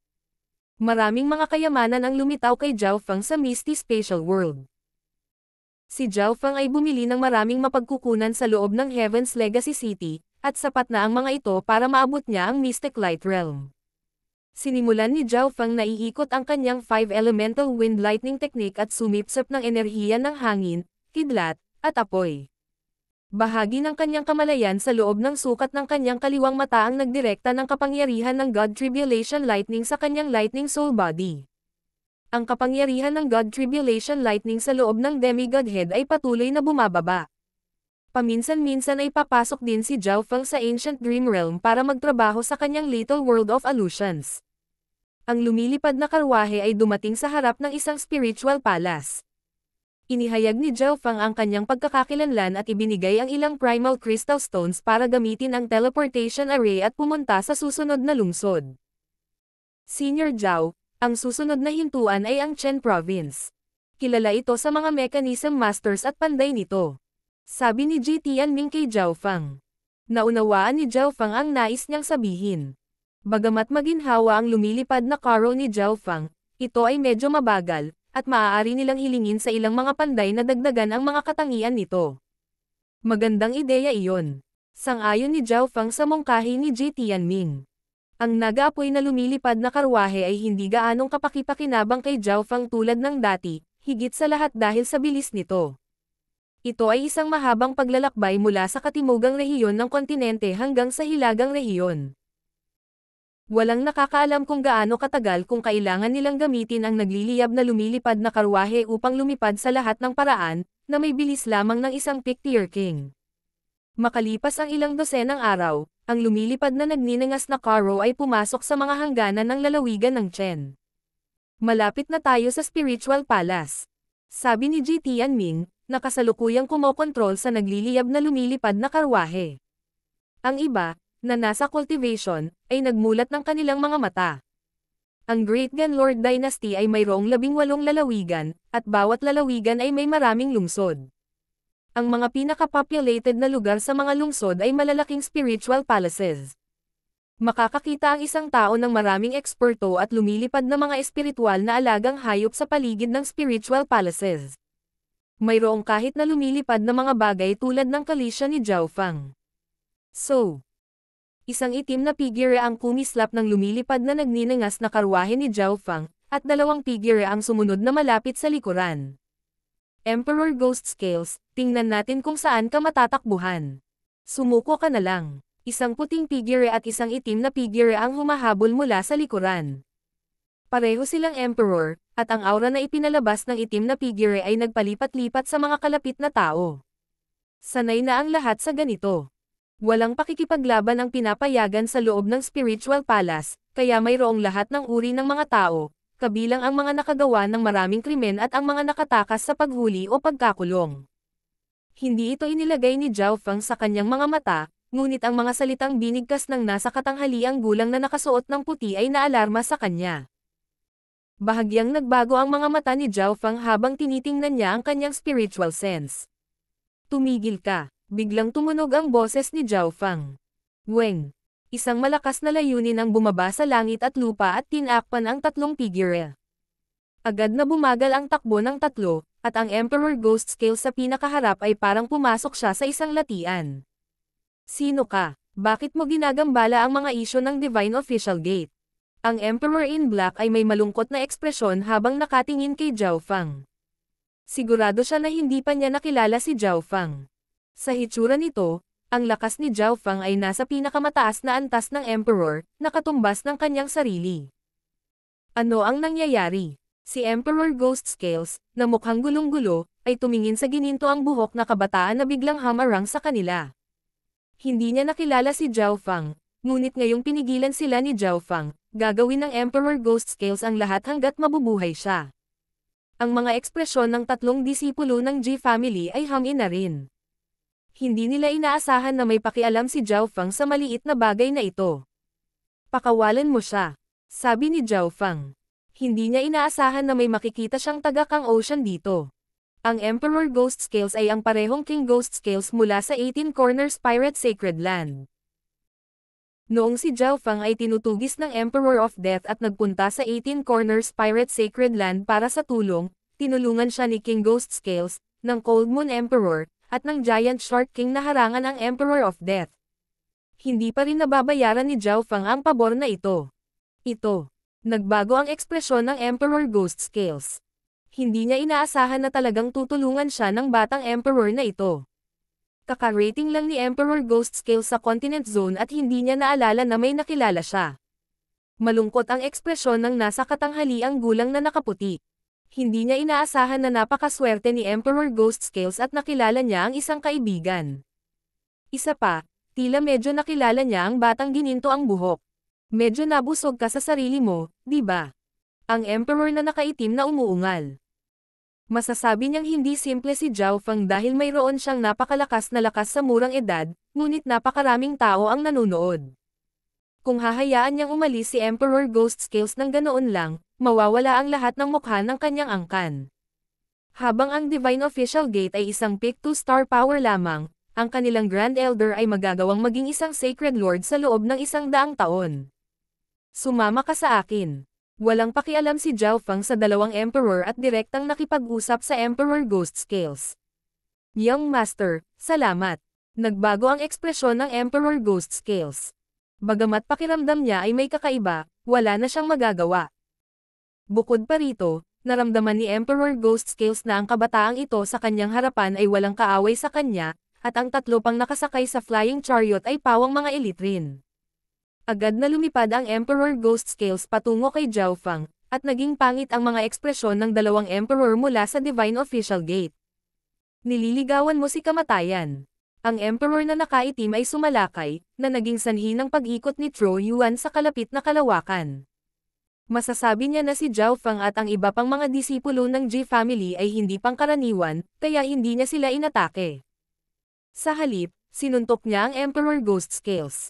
Maraming mga kayamanan ang lumitaw kay Zhao Feng sa Misty Spatial World. Si Zhao Feng ay bumili ng maraming mapagkukunan sa loob ng Heaven's Legacy City, at sapat na ang mga ito para maabot niya ang Mystic Light Realm. Sinimulan ni Zhao Feng na iikot ang kanyang 5 Elemental Wind Lightning Technique at sumipsip ng enerhiya ng hangin, kidlat, at apoy. Bahagi ng kanyang kamalayan sa loob ng sukat ng kanyang kaliwang mata ang nagdirekta ng kapangyarihan ng God Tribulation Lightning sa kanyang Lightning Soul Body. Ang kapangyarihan ng God Tribulation Lightning sa loob ng Demigod Head ay patuloy na bumababa. Paminsan-minsan ay papasok din si Zhao Feng sa Ancient Dream Realm para magtrabaho sa kanyang Little World of Illusions. Ang lumilipad na karwahe ay dumating sa harap ng isang spiritual palace. Inihayag ni Zhao Feng ang kanyang pagkakakilanlan at ibinigay ang ilang Primal Crystal Stones para gamitin ang teleportation array at pumunta sa susunod na lungsod. Senior Zhao, ang susunod na hintuan ay ang Chen Province. Kilala ito sa mga mechanism masters at panday nito. Sabi ni Ji Tianming kay Zhao Feng. Naunawaan ni Zhao Feng ang nais niyang sabihin. Bagamat maginhawa ang lumilipad na Karo ni Zhao Feng, ito ay medyo mabagal, at maaari nilang hilingin sa ilang mga panday na dagdagan ang mga katangian nito. Magandang ideya iyon. Sang-ayon ni Zhao Feng sa mungkahi ni Ji Tianming. Ang nag-aapoy na lumilipad na karwahe ay hindi gaanong kapakipakinabang kay Zhao Feng tulad ng dati, higit sa lahat dahil sa bilis nito. Ito ay isang mahabang paglalakbay mula sa katimugang rehiyon ng kontinente hanggang sa hilagang rehiyon. Walang nakakaalam kung gaano katagal kung kailangan nilang gamitin ang nagliliyab na lumilipad na karwahe upang lumipad sa lahat ng paraan, na may bilis lamang ng isang Pick-tier King. Makalipas ang ilang dosenang araw, ang lumilipad na nagninangas na karo ay pumasok sa mga hangganan ng lalawigan ng Chen. Malapit na tayo sa Spiritual Palace. Sabi ni Ji Tianming, na kasalukuyang kumokontrol sa nagliliyab na lumilipad na karwahe. Ang iba, na nasa cultivation, ay nagmulat ng kanilang mga mata. Ang Great Ganlord Dynasty ay mayroong 18 lalawigan, at bawat lalawigan ay may maraming lungsod. Ang mga pinaka-populated na lugar sa mga lungsod ay malalaking spiritual palaces. Makakakita ang isang tao ng maraming eksperto at lumilipad na mga espiritual na alagang hayop sa paligid ng spiritual palaces. Mayroong kahit na lumilipad na mga bagay tulad ng kalisya ni Zhao Feng. So, isang itim na figure ang kumislap ng lumilipad na nagninangas na karwahe ni Zhao Feng, at 2 figure ang sumunod na malapit sa likuran. Emperor Ghost Scales, tingnan natin kung saan ka matatakbuhan. Sumuko ka na lang. Isang puting figure at isang itim na figure ang humahabol mula sa likuran. Pareho silang Emperor, at ang aura na ipinalabas ng itim na figure ay nagpalipat-lipat sa mga kalapit na tao. Sanay na ang lahat sa ganito. Walang pakikipaglaban ang pinapayagan sa loob ng Spiritual Palace, kaya mayroong lahat ng uri ng mga tao, kabilang ang mga nakagawa ng maraming krimen at ang mga nakatakas sa paghuli o pagkakulong. Hindi ito inilagay ni Zhao Feng sa kanyang mga mata, ngunit ang mga salitang binigkas ng nasa katanghaliang gulang na nakasuot ng puti ay naalarma sa kanya. Bahagyang nagbago ang mga mata ni Zhao Feng habang tinitingnan niya ang kanyang spiritual sense. Tumigil ka, biglang tumunog ang boses ni Zhao Feng. Weng. Isang malakas na layunin ang bumaba sa langit at lupa at tinakpan ang 3 figure. Agad na bumagal ang takbo ng 3, at ang Emperor Ghost Scales sa pinakaharap ay parang pumasok siya sa isang latian. Sino ka? Bakit mo ginagambala ang mga isyo ng Divine Official Gate? Ang Emperor in Black ay may malungkot na ekspresyon habang nakatingin kay Zhao Feng. Sigurado siya na hindi pa niya nakilala si Zhao Feng. Sa hitsura nito, ang lakas ni Zhao Feng ay nasa pinakamataas na antas ng Emperor, nakatumbas ng kanyang sarili. Ano ang nangyayari? Si Emperor Ghost Scales, na mukhang gulong-gulo, ay tumingin sa gininto ang buhok na kabataan na biglang hamarang sa kanila. Hindi niya nakilala si Zhao Feng, ngunit ngayong pinigilan sila ni Zhao Feng, gagawin ng Emperor Ghost Scales ang lahat hanggat mabubuhay siya. Ang mga ekspresyon ng 3 disipulo ng Ji family ay hangin na rin. Hindi nila inaasahan na may pakialam si Zhao Feng sa maliit na bagay na ito. Pakawalan mo siya, sabi ni Zhao Feng. Hindi niya inaasahan na may makikita siyang tagakang ocean dito. Ang Emperor Ghost Scales ay ang parehong King Ghost Scales mula sa 18 Corners Pirate Sacred Land. Noong si Zhao Feng ay tinutugis ng Emperor of Death at nagpunta sa 18 Corners Pirate Sacred Land para sa tulong, tinulungan siya ni King Ghost Scales, ng Cold Moon Emperor, at ng Giant Shark King na harangan ang Emperor of Death. Hindi pa rin nababayaran ni Zhao Feng ang pabor na ito. Nagbago ang ekspresyon ng Emperor Ghost Scales. Hindi niya inaasahan na talagang tutulungan siya ng batang Emperor na ito. Kaka-rating lang ni Emperor Ghost Scales sa Continent Zone at hindi niya naalala na may nakilala siya. Malungkot ang ekspresyon ng nasa katanghaliang gulang na nakaputi. Hindi niya inaasahan na napakaswerte ni Emperor Ghost Scales at nakilala niya ang isang kaibigan. Isa pa, tila medyo nakilala niya ang batang gininto ang buhok. Medyo nabusog ka sa sarili mo, di ba? Ang Emperor na nakaitim na umuungal. Masasabi niyang hindi simple si Zhao Feng dahil mayroon siyang napakalakas na lakas sa murang edad, ngunit napakaraming tao ang nanonood. Kung hahayaan niyang umalis si Emperor Ghost Scales ng ganoon lang, mawawala ang lahat ng mukha ng kanyang angkan. Habang ang Divine Official Gate ay isang pick 2-star power lamang, ang kanilang Grand Elder ay magagawang maging isang Sacred Lord sa loob ng 100 taon. Sumama ka sa akin. Walang pakialam si Zhao Feng sa 2 Emperor at direktang nakipag-usap sa Emperor Ghost Scales. Young Master, salamat. Nagbago ang ekspresyon ng Emperor Ghost Scales. Bagamat pakiramdam niya ay may kakaiba, wala na siyang magagawa. Bukod pa rito, naramdaman ni Emperor Ghost Scales na ang kabataang ito sa kanyang harapan ay walang kaaway sa kanya, at ang tatlo pang nakasakay sa flying chariot ay pawang mga elite rin. Agad na lumipad ang Emperor Ghost Scales patungo kay Zhao Fang, at naging pangit ang mga ekspresyon ng dalawang Emperor mula sa Divine Official Gate. Nililigawan mo si kamatayan. Ang Emperor na nakaitim ay sumalakay, na naging sanhi ng pag-ikot ni Tro Yuan sa kalapit na kalawakan. Masasabi niya na si Zhao Fang at ang iba pang mga disipulo ng Ji family ay hindi pangkaraniwan, kaya hindi niya sila inatake. Sa halip, sinuntok niya ang Emperor Ghost Scales.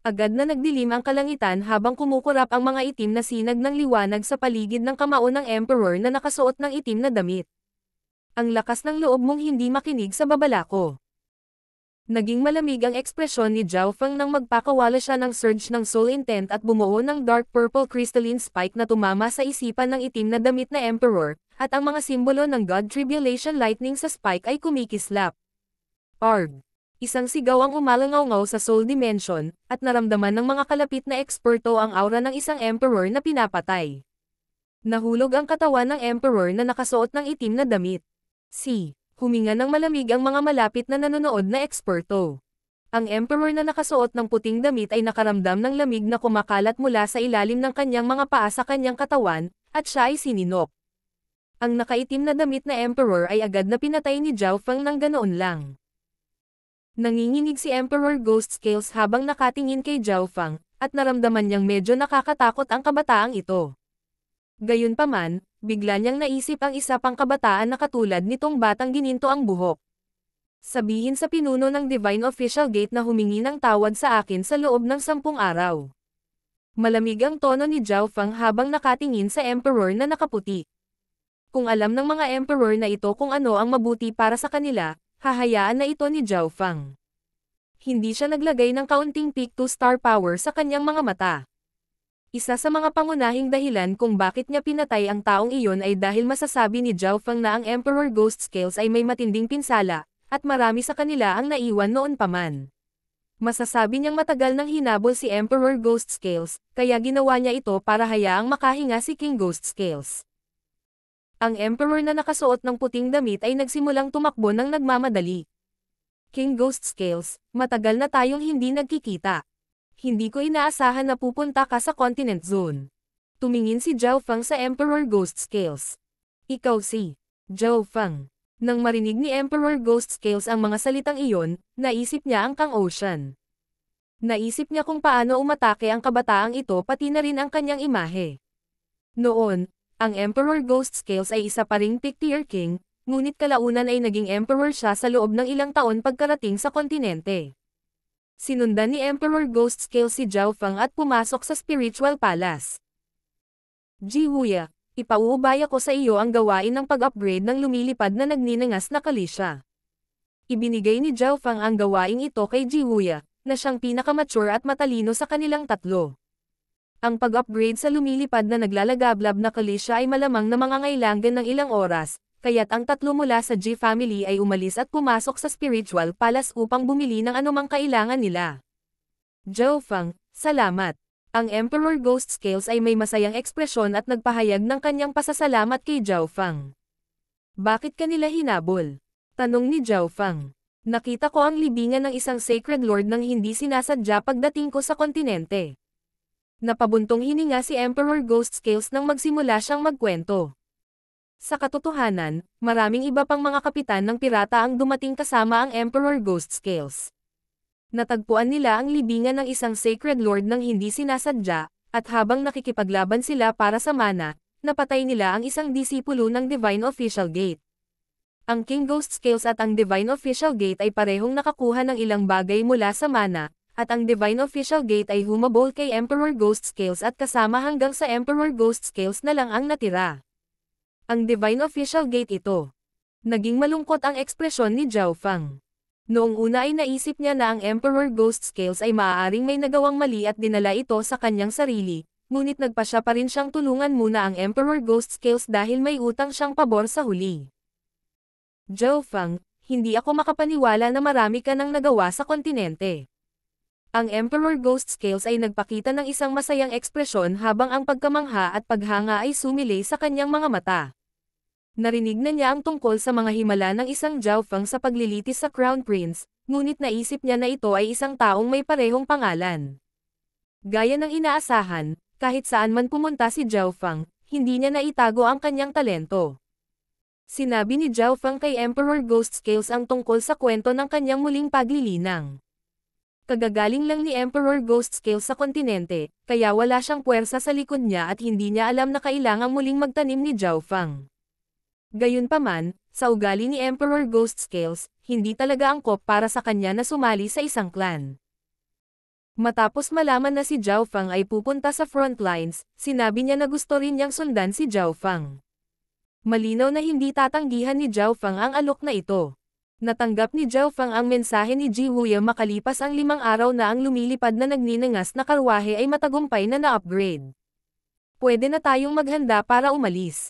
Agad na nagdilim ang kalangitan habang kumukurap ang mga itim na sinag ng liwanag sa paligid ng kamao ng Emperor na nakasuot ng itim na damit. Ang lakas ng loob mong hindi makinig sa babala ko. Naging malamig ang ekspresyon ni Zhao Fang nang magpakawala siya ng surge ng soul intent at bumuo ng dark purple crystalline spike na tumama sa isipan ng itim na damit na Emperor, at ang mga simbolo ng God Tribulation Lightning sa spike ay kumikislap. Arg! Isang sigaw ang umalangaw-ngaw sa soul dimension, at naramdaman ng mga kalapit na eksperto ang aura ng isang Emperor na pinapatay. Nahulog ang katawan ng Emperor na nakasuot ng itim na damit. Huminga ng malamig ang mga malapit na nanonood na eksperto. Ang Emperor na nakasuot ng puting damit ay nakaramdam ng lamig na kumakalat mula sa ilalim ng kanyang mga paa sa kanyang katawan, at siya ay sininok. Ang nakaitim na damit na Emperor ay agad na pinatay ni Zhao Fang ng ganoon lang. Nanginginig si Emperor Ghost Scales habang nakatingin kay Zhao Fang, at naramdaman niyang medyo nakakatakot ang kabataang ito. Gayunpaman, bigla niyang naisip ang isa pang kabataan na katulad nitong batang gininto ang buhok. Sabihin sa pinuno ng Divine Official Gate na humingi ng tawad sa akin sa loob ng 10 araw. Malamig ang tono ni Zhao Fang habang nakatingin sa Emperor na nakaputi. Kung alam ng mga Emperor na ito kung ano ang mabuti para sa kanila, hahayaan na ito ni Zhao Fang. Hindi siya naglagay ng kaunting peak to star power sa kanyang mga mata. Isa sa mga pangunahing dahilan kung bakit niya pinatay ang taong iyon ay dahil masasabi ni Zhao Fang na ang Emperor Ghost Scales ay may matinding pinsala, at marami sa kanila ang naiwan noon pa man. Masasabi niyang matagal nang hinabol si Emperor Ghost Scales, kaya ginawa niya ito para hayaang makahinga si King Ghost Scales. Ang Emperor na nakasuot ng puting damit ay nagsimulang tumakbo ng nagmamadali. King Ghost Scales, matagal na tayong hindi nagkikita. Hindi ko inaasahan na pupunta ka sa Continent Zone. Tumingin si Zhao Fang sa Emperor Ghost Scales. Ikaw si Zhao Fang. Nang marinig ni Emperor Ghost Scales ang mga salitang iyon, naisip niya ang Kang Ocean. Naisip niya kung paano umatake ang kabataang ito pati na rin ang kanyang imahe. Noon, ang Emperor Ghost Scales ay isa pa ring Tier King, ngunit kalaunan ay naging Emperor siya sa loob ng ilang taon pagkarating sa kontinente. Sinundan ni Emperor Ghost Scales si Zhao Fang at pumasok sa Spiritual Palace. Ji Wuya, ipauubaya ko sa iyo ang gawain ng pag-upgrade ng lumilipad na nagninangas na kalisya. Ibinigay ni Zhao Fang ang gawaing ito kay Ji Wuya, na siyang pinakamature at matalino sa kanilang tatlo. Ang pag-upgrade sa lumilipad na naglalagablab na kalisya ay malamang na mangangailangan ng ilang oras, kaya't ang tatlo mula sa Ji family ay umalis at pumasok sa Spiritual Palace upang bumili ng anumang kailangan nila. Zhao Fang, salamat. Ang Emperor Ghost Scales ay may masayang ekspresyon at nagpahayag ng kanyang pasasalamat kay Zhao Fang. Bakit kanila hinabol? Tanong ni Zhao Fang. Nakita ko ang libingan ng isang Sacred Lord nang hindi sinasadya pagdating ko sa kontinente. Napabuntong hininga si Emperor Ghost Scales nang magsimula siyang magkwento. Sa katotohanan, maraming iba pang mga kapitan ng pirata ang dumating kasama ang Emperor Ghost Scales. Natagpuan nila ang libingan ng isang Sacred Lord nang hindi sinasadya, at habang nakikipaglaban sila para sa mana, napatay nila ang isang disipulo ng Divine Official Gate. Ang King Ghost Scales at ang Divine Official Gate ay parehong nakakuha ng ilang bagay mula sa mana, at ang Divine Official Gate ay humabol kay Emperor Ghost Scales at kasama hanggang sa Emperor Ghost Scales na lang ang natira. Ang Divine Official Gate ito. Naging malungkot ang ekspresyon ni Zhao Fang. Noong una ay naisip niya na ang Emperor Ghost Scales ay maaaring may nagawang mali at dinala ito sa kanyang sarili, ngunit nagpasya pa rin siyang tulungan muna ang Emperor Ghost Scales dahil may utang siyang pabor sa huli. Zhao Fang, hindi ako makapaniwala na marami ka nang nagawa sa kontinente. Ang Emperor Ghost Scales ay nagpakita ng isang masayang ekspresyon habang ang pagkamangha at paghanga ay sumilay sa kanyang mga mata. Narinig na niya ang tungkol sa mga himala ng isang Jiaofeng sa paglilitis sa Crown Prince, ngunit naisip niya na ito ay isang taong may parehong pangalan. Gaya ng inaasahan, kahit saan man pumunta si Jiaofeng, hindi niya naitago ang kanyang talento. Sinabi ni Jiaofeng kay Emperor Ghost Scales ang tungkol sa kwento ng kanyang muling paglilinang. Kagagaling lang ni Emperor Ghost Scales sa kontinente, kaya wala siyang puwersa sa likod niya at hindi niya alam na kailangang muling magtanim ni Jiaofeng. Gayunpaman, sa ugali ni Emperor Ghost Scales, hindi talaga angkop para sa kanya na sumali sa isang clan. Matapos malaman na si Jiaofeng ay pupunta sa front lines, sinabi niya na gusto rin niyang sundan si Jiaofeng. Malinaw na hindi tatanggihan ni Jiaofeng ang alok na ito. Natanggap ni Jiaofeng ang mensahe ni Ji Wuya makalipas ang 5 araw na ang lumilipad na nagninangas na karwahe ay matagumpay na na-upgrade. Pwede na tayong maghanda para umalis.